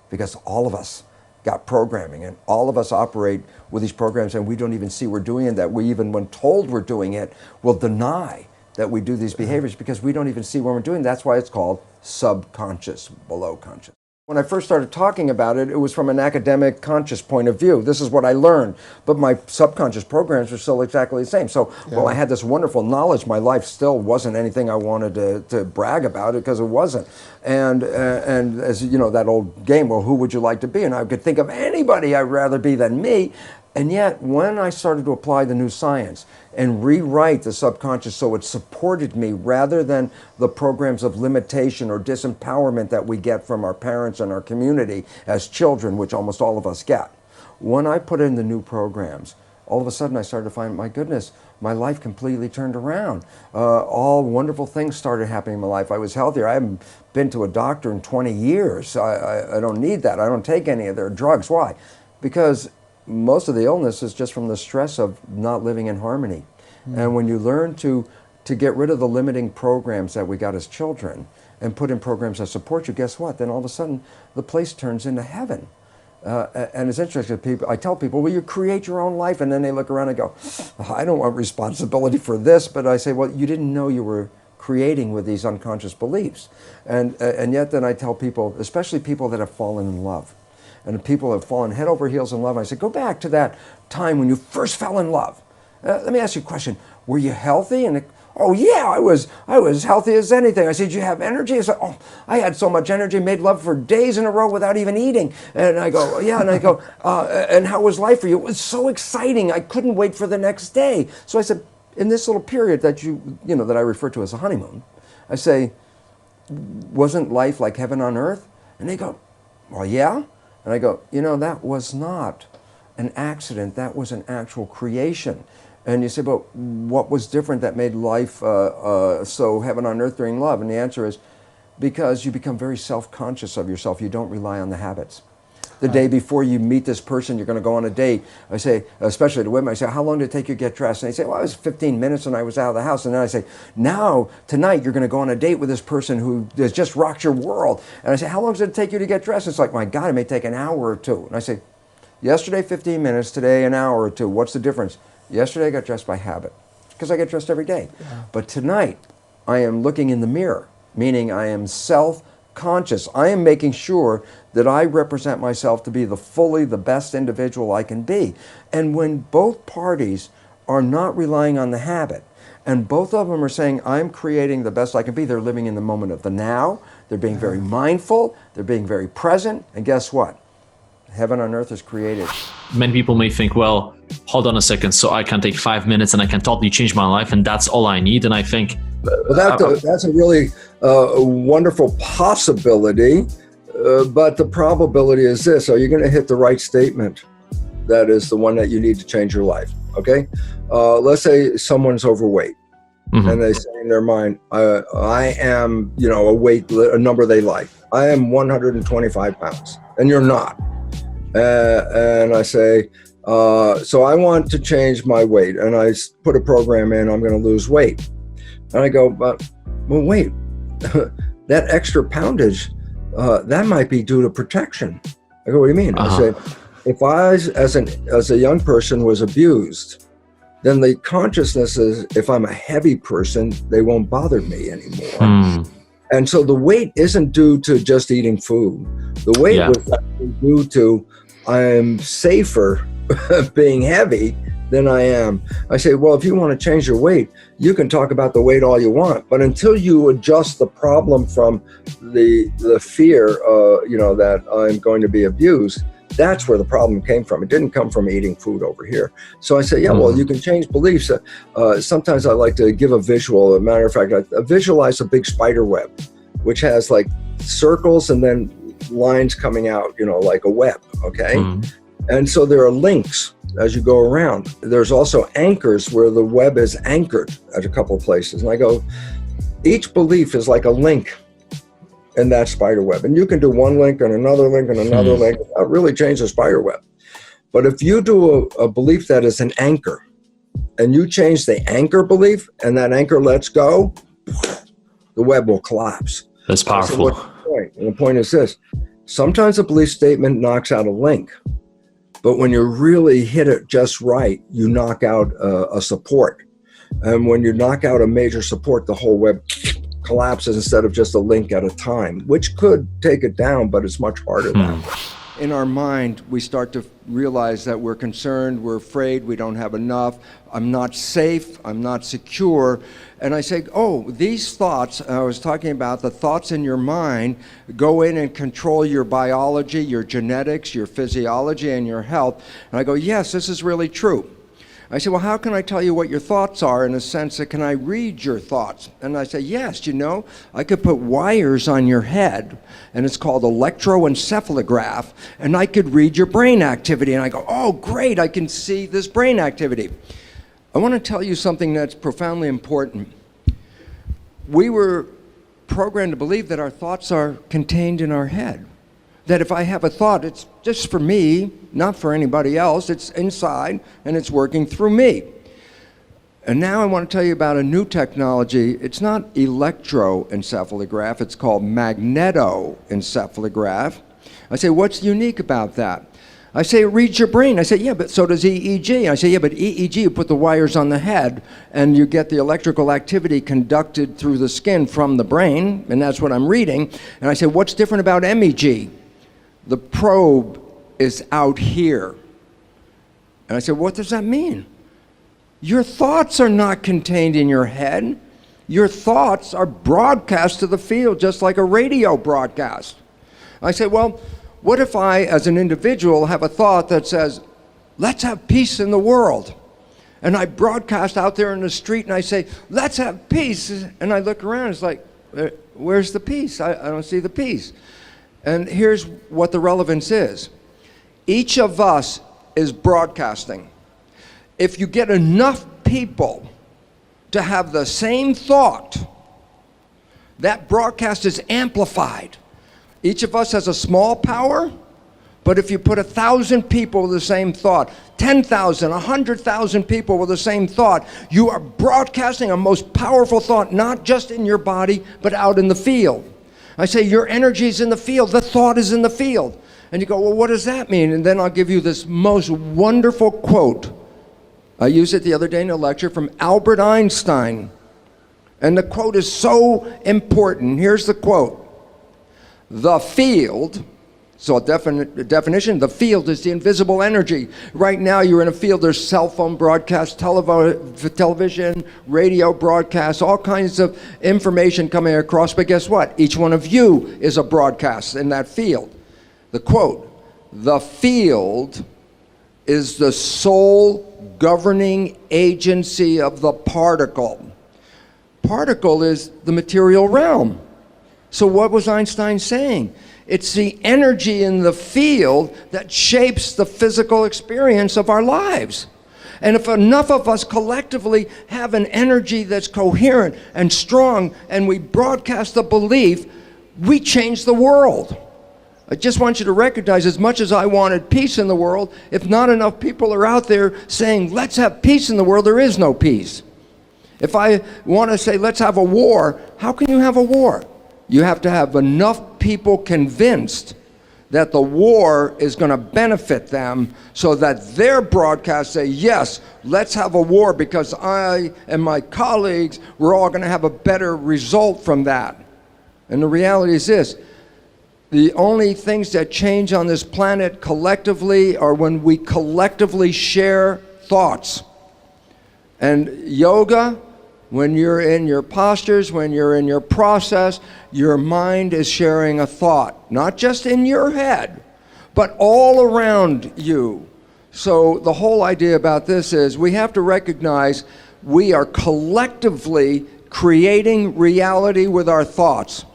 Because all of us got programming, and all of us operate with these programs, and we don't even see we're doing it. That we even, when told we're doing it, will deny that we do these behaviors because we don't even see when we're doing it. That's why it's called subconscious, below conscious. When I first started talking about it, it was from an academic conscious point of view. This is what I learned, but my subconscious programs were still exactly the same. So while I had this wonderful knowledge, my life still wasn't anything I wanted to brag about it, because it wasn't. And as you know, that old game, well, who would you like to be? And I could think of anybody I'd rather be than me. And yet, when I started to apply the new science and rewrite the subconscious so it supported me rather than the programs of limitation or disempowerment that we get from our parents and our community as children, which almost all of us get, when I put in the new programs, all of a sudden I started to find, my goodness, my life completely turned around. All wonderful things started happening in my life. I was healthier. I haven't been to a doctor in 20 years. I don't need that. I don't take any of their drugs. Why? Because most of the illness is just from the stress of not living in harmony. And when you learn to get rid of the limiting programs that we got as children and put in programs that support you, guess what? Then all of a sudden the place turns into heaven. And it's interesting, people, I tell people, well, you create your own life, and then they look around and go, I don't want responsibility for this. But I say, well, you didn't know you were creating with these unconscious beliefs. And yet then I tell people, especially people that have fallen in love, and people have fallen head over heels in love. I say, go back to that time when you first fell in love. Let me ask you a question. Were you healthy? And oh yeah, I was healthy as anything. I said, did you have energy? I said, oh, I had so much energy, made love for days in a row without even eating. And I go, yeah. And I go, and how was life for you? It was so exciting. I couldn't wait for the next day. So I said, in this little period that that I refer to as a honeymoon, I say, wasn't life like heaven on earth? And they go, well, yeah. And I go, that was not an accident. That was an actual creation. And you say, but what was different that made life so heaven on earth during love? And the answer is, because you become very self-conscious of yourself. You don't rely on the habits. The day before you meet this person, you're going to go on a date. I say, especially to women, I say, how long did it take you to get dressed? And they say, well, it was 15 minutes and I was out of the house. And then I say, now, tonight, you're going to go on a date with this person who has just rocked your world. And I say, how long does it take you to get dressed? It's like, my God, it may take an hour or two. And I say, yesterday, 15 minutes, today, an hour or two. What's the difference? Yesterday, I got dressed by habit, because I get dressed every day. Yeah. But tonight, I am looking in the mirror meaning I am self-conscious. I am making sure that I represent myself to be the best individual I can be. And when both parties are not relying on the habit, and both of them are saying, I'm creating the best I can be, they're living in the moment of the now, they're being very mindful, they're being very present, and guess what? Heaven on earth is created. Many people may think, well, hold on a second, so I can take 5 minutes and I can totally change my life, and that's all I need. And I think that's a really wonderful possibility, but the probability is this: are you going to hit the right statement? That is the one that you need to change your life. Okay, let's say someone's overweight, and they say in their mind, "I am, a number they like. I am 125 pounds," and you're not. And I say, so I want to change my weight, and I put a program in. I'm going to lose weight, and I go, well, wait, that extra poundage, that might be due to protection. I go, what do you mean? I say, if I, as a young person, was abused, then the consciousness is, if I'm a heavy person, they won't bother me anymore. And so the weight isn't due to just eating food. The weight was actually due to I'm safer being heavy than I am. I say, well, if you want to change your weight, you can talk about the weight all you want, but until you adjust the problem from the fear, that I'm going to be abused, that's where the problem came from. It didn't come from eating food over here. So I say, well, you can change beliefs. Sometimes I like to give a visual. As a matter of fact, I visualize a big spider web, which has like circles and then lines coming out, like a web, okay? And so there are links as you go around. There's also anchors where the web is anchored at a couple of places. And I go, each belief is like a link in that spider web. And you can do one link and another link and another link. That really change the spider web. But if you do a belief that is an anchor, and you change the anchor belief, and that anchor lets go, the web will collapse. That's powerful. So what's the point? And the point is this: sometimes a belief statement knocks out a link, but when you really hit it just right, you knock out a support. And when you knock out a major support, the whole web collapses instead of just a link at a time, which could take it down, but it's much harder that way. In our mind, we start to realize that we're concerned, we're afraid, we don't have enough, I'm not safe, I'm not secure. And I say, oh, these thoughts, I was talking about the thoughts in your mind, go in and control your biology, your genetics, your physiology, and your health. And I go, yes, this is really true. I say, well, how can I tell you what your thoughts are in a sense that can I read your thoughts? And I say, yes, I could put wires on your head, and it's called electroencephalograph, and I could read your brain activity. And I go, oh, great, I can see this brain activity. I want to tell you something that's profoundly important. We were programmed to believe that our thoughts are contained in our head. That if I have a thought, it's just for me, not for anybody else. It's inside, and it's working through me. And now I want to tell you about a new technology. It's not electroencephalograph. It's called magnetoencephalograph. I say, what's unique about that? I say, it reads your brain. I say, yeah, but so does EEG. I say, yeah, but EEG, you put the wires on the head, and you get the electrical activity conducted through the skin from the brain, and that's what I'm reading. And I say, what's different about MEG? The probe is out here. And I said, what does that mean? Your thoughts are not contained in your head. Your thoughts are broadcast to the field just like a radio broadcast. I said, well, what if I, as an individual, have a thought that says, let's have peace in the world? And I broadcast out there in the street and I say, let's have peace. And I look around, it's like, where's the peace? I don't see the peace. And here's what the relevance is. Each of us is broadcasting. If you get enough people to have the same thought, that broadcast is amplified. Each of us has a small power, but if you put 1,000 people with the same thought, 10,000, 100,000 people with the same thought, you are broadcasting a most powerful thought, not just in your body, but out in the field. I say, your energy is in the field, the thought is in the field. And you go, well, what does that mean? And then I'll give you this most wonderful quote. I used it the other day in a lecture from Albert Einstein. And the quote is so important. Here's the quote. The field, so a definition, the field is the invisible energy. Right now you're in a field, there's cell phone broadcasts, television, radio broadcasts, all kinds of information coming across, but guess what? Each one of you is a broadcast in that field. The quote, the field is the sole governing agency of the particle. Particle is the material realm. So what was Einstein saying? It's the energy in the field that shapes the physical experience of our lives. And if enough of us collectively have an energy that's coherent and strong, and we broadcast the belief, we change the world. I just want you to recognize, as much as I wanted peace in the world, if not enough people are out there saying, let's have peace in the world, there is no peace. If I want to say, let's have a war, how can you have a war? You have to have enough people convinced that the war is going to benefit them, so that their broadcasts say, yes, let's have a war because I and my colleagues, we're all going to have a better result from that. And the reality is this, the only things that change on this planet collectively are when we collectively share thoughts. And yoga, when you're in your postures, when you're in your process, your mind is sharing a thought, not just in your head, but all around you. So the whole idea about this is we have to recognize we are collectively creating reality with our thoughts.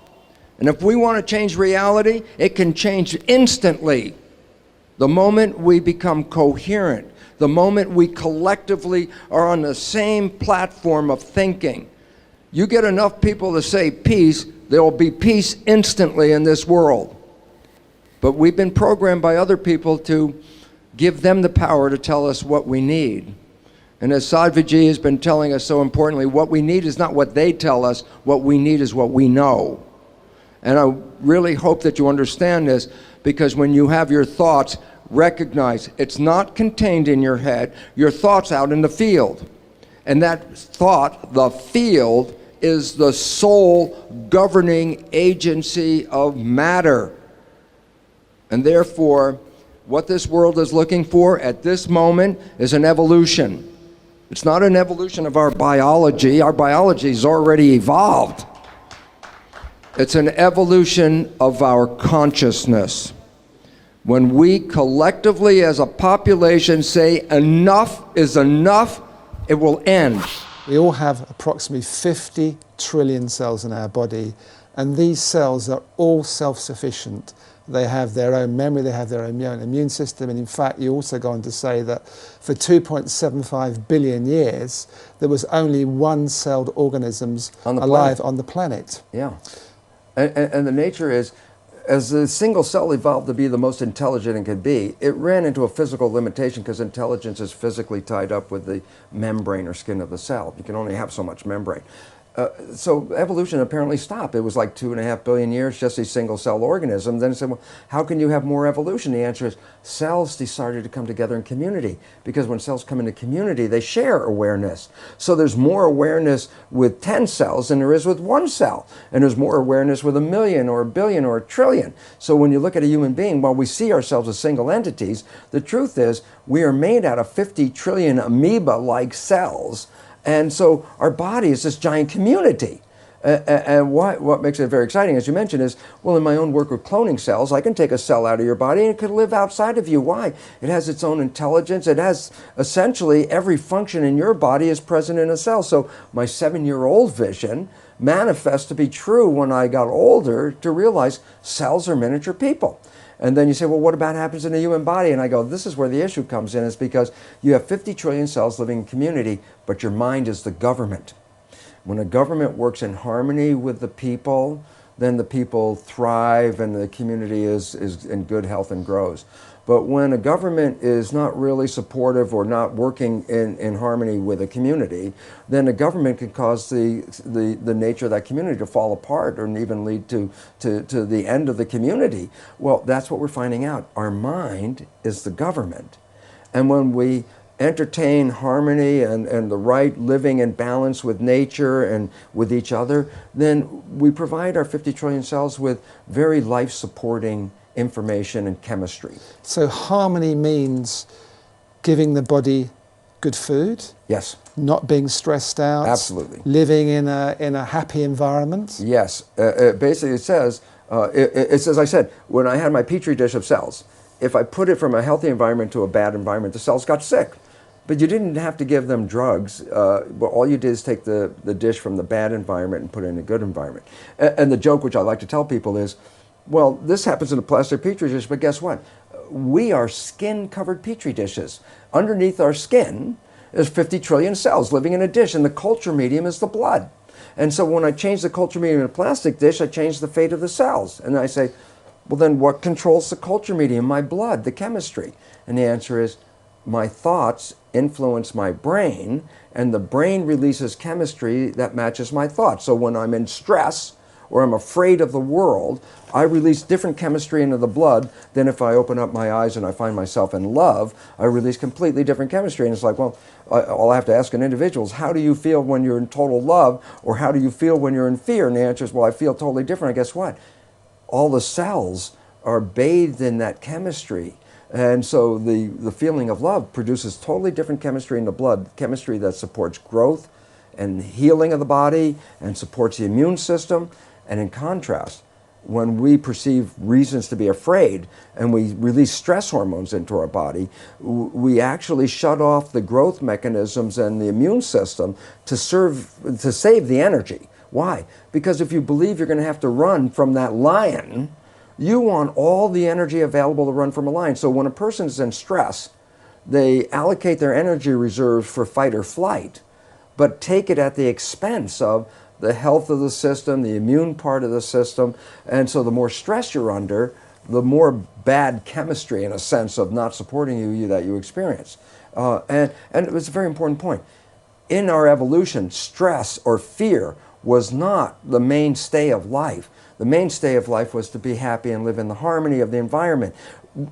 And if we want to change reality, it can change instantly. The moment we become coherent, the moment we collectively are on the same platform of thinking. You get enough people to say peace, there will be peace instantly in this world. But we've been programmed by other people to give them the power to tell us what we need. And as Sadhviji has been telling us so importantly, what we need is not what they tell us, what we need is what we know. And I really hope that you understand this, because when you have your thoughts, recognize it's not contained in your head, your thoughts out in the field. And that thought, the field, is the sole governing agency of matter. And therefore, what this world is looking for at this moment is an evolution. It's not an evolution of our biology. Our biology is already evolved. It's an evolution of our consciousness. When we collectively as a population say enough is enough, it will end. We all have approximately 50 trillion cells in our body, and these cells are all self-sufficient. They have their own memory, they have their own immune system, and in fact you also go on to say that for 2.75 billion years there was only one-celled organisms alive on the planet. Yeah. And the nature is, as the single cell evolved to be the most intelligent it could be, it ran into a physical limitation because intelligence is physically tied up with the membrane or skin of the cell. You can only have so much membrane. So evolution apparently stopped. It was like 2.5 billion years, just a single cell organism. Then it said, well, how can you have more evolution? The answer is cells decided to come together in community, because when cells come into community, they share awareness. So there's more awareness with 10 cells than there is with one cell. And there's more awareness with 1 million or 1 billion or 1 trillion. So when you look at a human being, while we see ourselves as single entities, the truth is we are made out of 50 trillion amoeba-like cells. And so our body is this giant community. And what makes it very exciting, as you mentioned, is, well, in my own work with cloning cells, I can take a cell out of your body and it could live outside of you. Why? It has its own intelligence. It has essentially every function in your body is present in a cell. So my 7-year-old vision manifests to be true when I got older, to realize cells are miniature people. And then you say, well, what about happens in the human body? And I go, this is where the issue comes in, is because you have 50 trillion cells living in community, but your mind is the government. When a government works in harmony with the people, then the people thrive and the community is in good health and grows. But when a government is not really supportive or not working in harmony with a community, then a government can cause the nature of that community to fall apart, or even lead to the end of the community. Well, that's what we're finding out. Our mind is the government. And when we entertain harmony and the right living in balance with nature and with each other, then we provide our 50 trillion cells with very life-supporting information and chemistry. So harmony means giving the body good food, Yes, not being stressed out, absolutely. living in a happy environment. Yes, basically it says, as I said, when I had my petri dish of cells, if I put it from a healthy environment to a bad environment, the cells got sick. But you didn't have to give them drugs. But all you did is take the dish from the bad environment and put it in a good environment. And the joke, which I like to tell people, is, well, this happens in a plastic petri dish, but guess what? We are skin-covered petri dishes. Underneath our skin is 50 trillion cells living in a dish, and the culture medium is the blood. And so when I change the culture medium in a plastic dish, I change the fate of the cells. And I say, well, then what controls the culture medium? My blood, the chemistry. And the answer is, my thoughts influence my brain, and the brain releases chemistry that matches my thoughts. So when I'm in stress or I'm afraid of the world, I release different chemistry into the blood than if I open up my eyes and I find myself in love. I release completely different chemistry. And it's like, well, all I have to ask an individual is, how do you feel when you're in total love, or how do you feel when you're in fear? And the answer is, well, I feel totally different. And guess what? All the cells are bathed in that chemistry. And so the feeling of love produces totally different chemistry in the blood, chemistry that supports growth and healing of the body and supports the immune system. And in contrast, when we perceive reasons to be afraid and we release stress hormones into our body, we actually shut off the growth mechanisms and the immune system to save the energy. Why? Because if you believe you're going to have to run from that lion, you want all the energy available to run from a lion. So when a person is in stress, they allocate their energy reserves for fight or flight, but take it at the expense of the health of the system, the immune part of the system. And so the more stress you're under, the more bad chemistry, in a sense, of not supporting you that you experience. And it was a very important point. In our evolution, stress or fear was not the mainstay of life. The mainstay of life was to be happy and live in the harmony of the environment.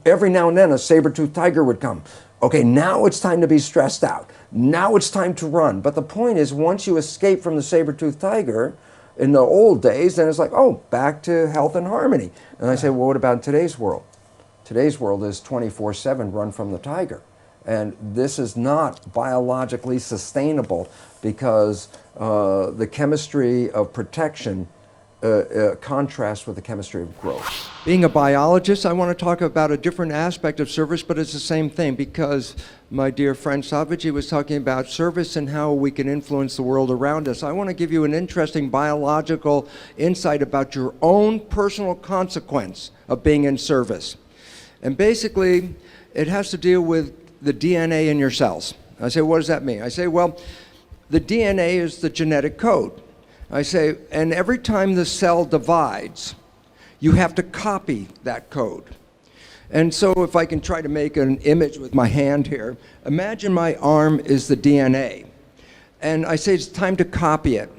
Every now and then a saber-toothed tiger would come. Okay, now it's time to be stressed out. Now it's time to run. But the point is, once you escape from the saber-toothed tiger, in the old days, then it's like, oh, back to health and harmony. And I say, well, what about today's world? Today's world is 24/7 run from the tiger. And this is not biologically sustainable, because the chemistry of protection contrasts with the chemistry of growth. Being a biologist, I want to talk about a different aspect of service, but it's the same thing, because my dear friend Savaji was talking about service and how we can influence the world around us. I want to give you an interesting biological insight about your own personal consequence of being in service. And basically, it has to deal with the DNA in your cells. I say, what does that mean? I say, well, the DNA is the genetic code. I say, and every time the cell divides, you have to copy that code. And so if I can try to make an image with my hand here, imagine my arm is the DNA. And I say, it's time to copy it.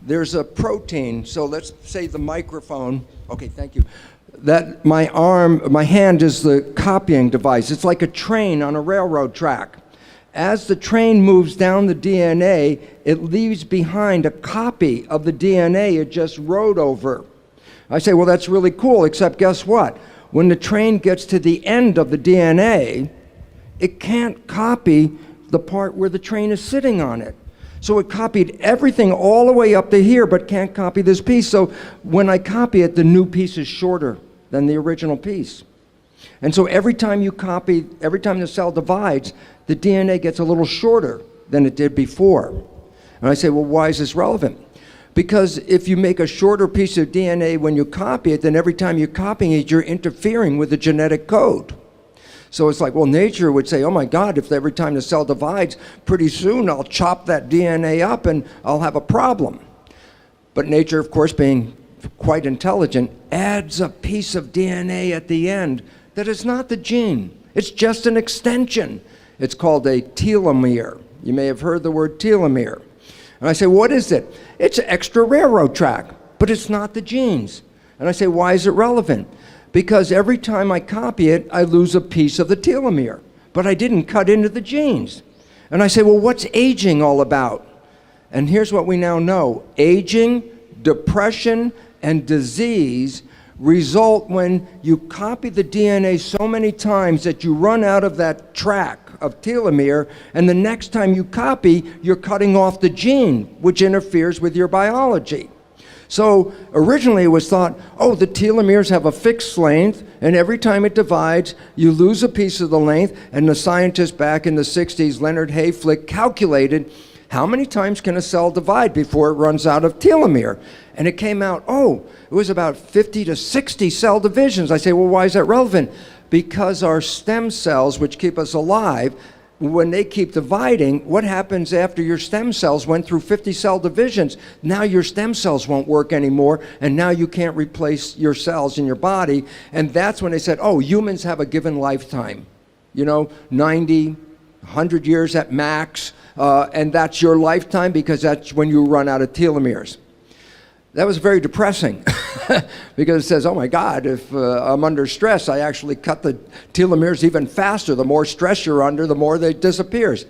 There's a protein, so let's say the microphone, okay, thank you, that my hand is the copying device. It's like a train on a railroad track. As the train moves down the DNA, it leaves behind a copy of the DNA it just rode over. I say, well, that's really cool, except guess what? When the train gets to the end of the DNA, it can't copy the part where the train is sitting on it. So it copied everything all the way up to here, but can't copy this piece. So when I copy it, the new piece is shorter than the original piece. And so every time the cell divides, the DNA gets a little shorter than it did before. And I say, well, why is this relevant? Because if you make a shorter piece of DNA when you copy it, then every time you're copying it, you're interfering with the genetic code. So it's like, well, nature would say, oh my God, if every time the cell divides, pretty soon I'll chop that DNA up and I'll have a problem. But nature, of course, being quite intelligent, adds a piece of DNA at the end that is not the gene. It's just an extension. It's called a telomere. You may have heard the word telomere. And I say, what is it? It's an extra railroad track, but it's not the genes. And I say, why is it relevant? Because every time I copy it, I lose a piece of the telomere, but I didn't cut into the genes. And I say, well, what's aging all about? And here's what we now know. Aging, depression, and disease result when you copy the DNA so many times that you run out of that track of telomere, and the next time you copy, you're cutting off the gene, which interferes with your biology. So originally it was thought, oh, the telomeres have a fixed length, and every time it divides, you lose a piece of the length, and the scientist back in the 60s, Leonard Hayflick, calculated how many times can a cell divide before it runs out of telomere? And it came out, oh, it was about 50 to 60 cell divisions. I say, well, why is that relevant? Because our stem cells, which keep us alive, when they keep dividing, what happens after your stem cells went through 50 cell divisions? Now your stem cells won't work anymore, and now you can't replace your cells in your body. And that's when they said, oh, humans have a given lifetime. 90, 100 years at max. And that's your lifetime because that's when you run out of telomeres. That was very depressing because it says, oh my God, if I'm under stress, I actually cut the telomeres even faster. The more stress you're under, the more they disappears.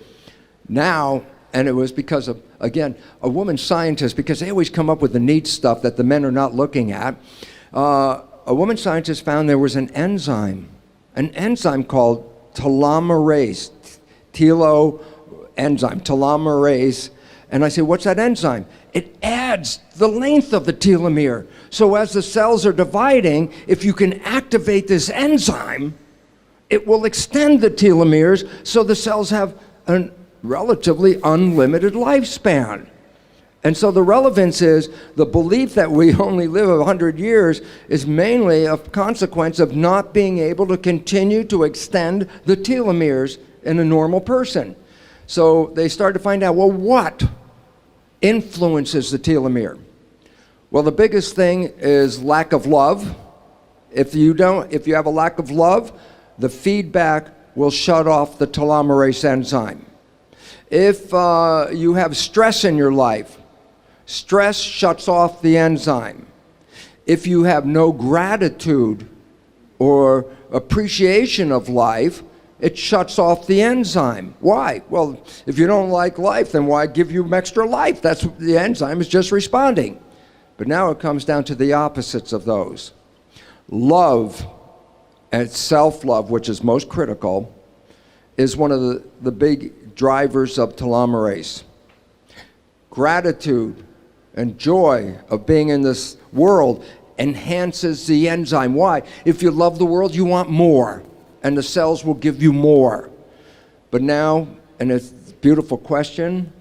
Now, and it was because of, again, a woman scientist, because they always come up with the neat stuff that the men are not looking at. A woman scientist found there was an enzyme called telomerase, telomerase. And I say, what's that enzyme? It adds the length of the telomere. So as the cells are dividing, if you can activate this enzyme, it will extend the telomeres so the cells have a relatively unlimited lifespan. And so the relevance is the belief that we only live 100 years is mainly a consequence of not being able to continue to extend the telomeres in a normal person. So they started to find out, well, what influences the telomere? Well, the biggest thing is lack of love. If you have a lack of love, the feedback will shut off the telomerase enzyme. If you have stress in your life, stress shuts off the enzyme. If you have no gratitude or appreciation of life, it shuts off the enzyme. Why? Well, if you don't like life, then why give you extra life? That's the enzyme is just responding. But now it comes down to the opposites of those. Love and self-love, which is most critical, is one of the big drivers of telomerase. Gratitude and joy of being in this world enhances the enzyme. Why? If you love the world, you want more, and the cells will give you more. But now, and it's a beautiful question,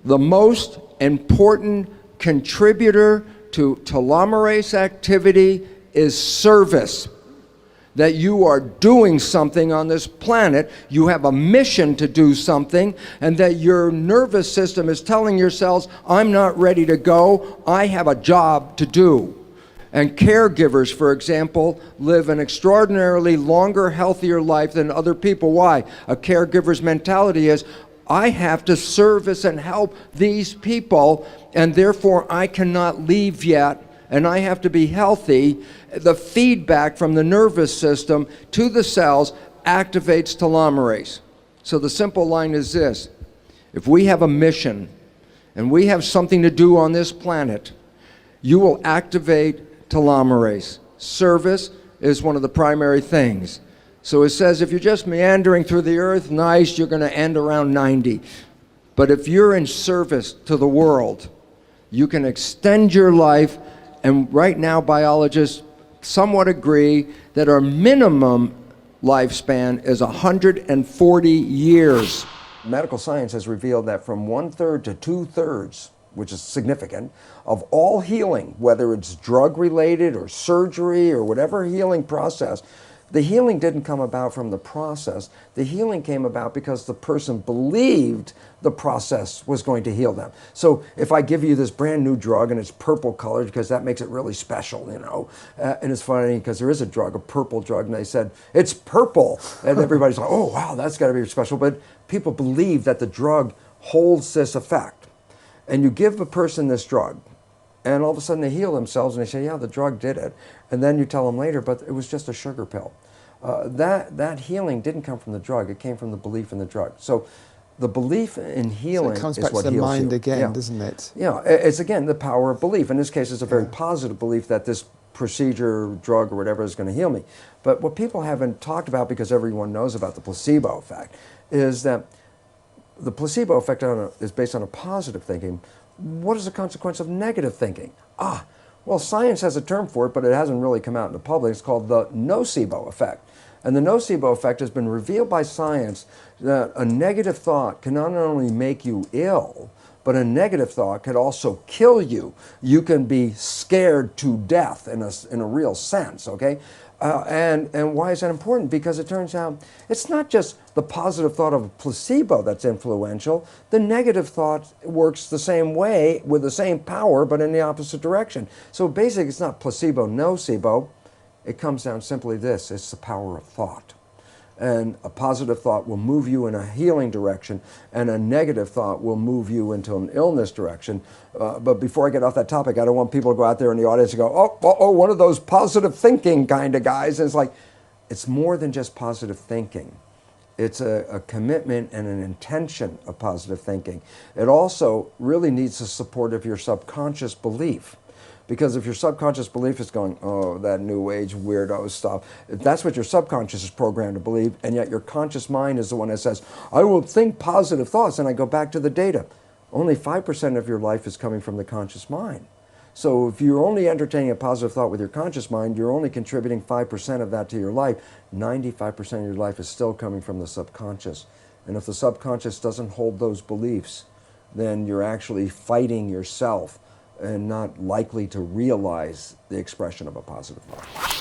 the most important contributor to telomerase activity is service. That you are doing something on this planet, you have a mission to do something, and that your nervous system is telling your cells, I'm not ready to go, I have a job to do. And caregivers, for example, live an extraordinarily longer, healthier life than other people. Why? A caregiver's mentality is, I have to service and help these people, and therefore I cannot leave yet, and I have to be healthy. The feedback from the nervous system to the cells activates telomerase. So the simple line is this: if we have a mission and we have something to do on this planet, you will activate telomerase. Service is one of the primary things. So it says if you're just meandering through the earth, nice, you're going to end around 90. But if you're in service to the world, you can extend your life. And right now, biologists somewhat agree that our minimum lifespan is 140 years. Medical science has revealed that from 1/3 to 2/3, which is significant, of all healing, whether it's drug-related or surgery or whatever healing process, the healing didn't come about from the process. The healing came about because the person believed the process was going to heal them. So if I give you this brand new drug and it's purple colored because that makes it really special, you know. And it's funny because there is a drug, a purple drug, and they said, it's purple. And everybody's like, oh, wow, that's got to be special. But people believe that the drug holds this effect. And you give a person this drug, and all of a sudden they heal themselves and they say, yeah, the drug did it. And then you tell them later, but it was just a sugar pill. That healing didn't come from the drug, it came from the belief in the drug. So the belief in healing So it comes is back what to the heals mind you. again, Yeah. doesn't it? Yeah, it's again the power of belief. In this case, it's a very positive belief that this procedure, drug, or whatever is going to heal me. But what people haven't talked about, because everyone knows about the placebo effect, is that the placebo effect is based on a positive thinking. What is the consequence of negative thinking? Well, science has a term for it, but it hasn't really come out in the public. It's called the nocebo effect. And the nocebo effect has been revealed by science that a negative thought can not only make you ill, but a negative thought could also kill you. You can be scared to death in a real sense, okay? And why is that important? Because it turns out it's not just the positive thought of a placebo that's influential. The negative thought works the same way with the same power, but in the opposite direction. So basically, it's not placebo, nocebo. It comes down simply this: it's the power of thought. And a positive thought will move you in a healing direction, and a negative thought will move you into an illness direction. But before I get off that topic, I don't want people to go out there in the audience and go, oh, one of those positive thinking kind of guys. And it's like, it's more than just positive thinking. It's a commitment and an intention of positive thinking. It also really needs the support of your subconscious belief. Because if your subconscious belief is going, oh, that new age weirdo stuff, if that's what your subconscious is programmed to believe, and yet your conscious mind is the one that says, I will think positive thoughts, and I go back to the data. Only 5% of your life is coming from the conscious mind. So if you're only entertaining a positive thought with your conscious mind, you're only contributing 5% of that to your life. 95% of your life is still coming from the subconscious. And if the subconscious doesn't hold those beliefs, then you're actually fighting yourself and not likely to realize the expression of a positive thought.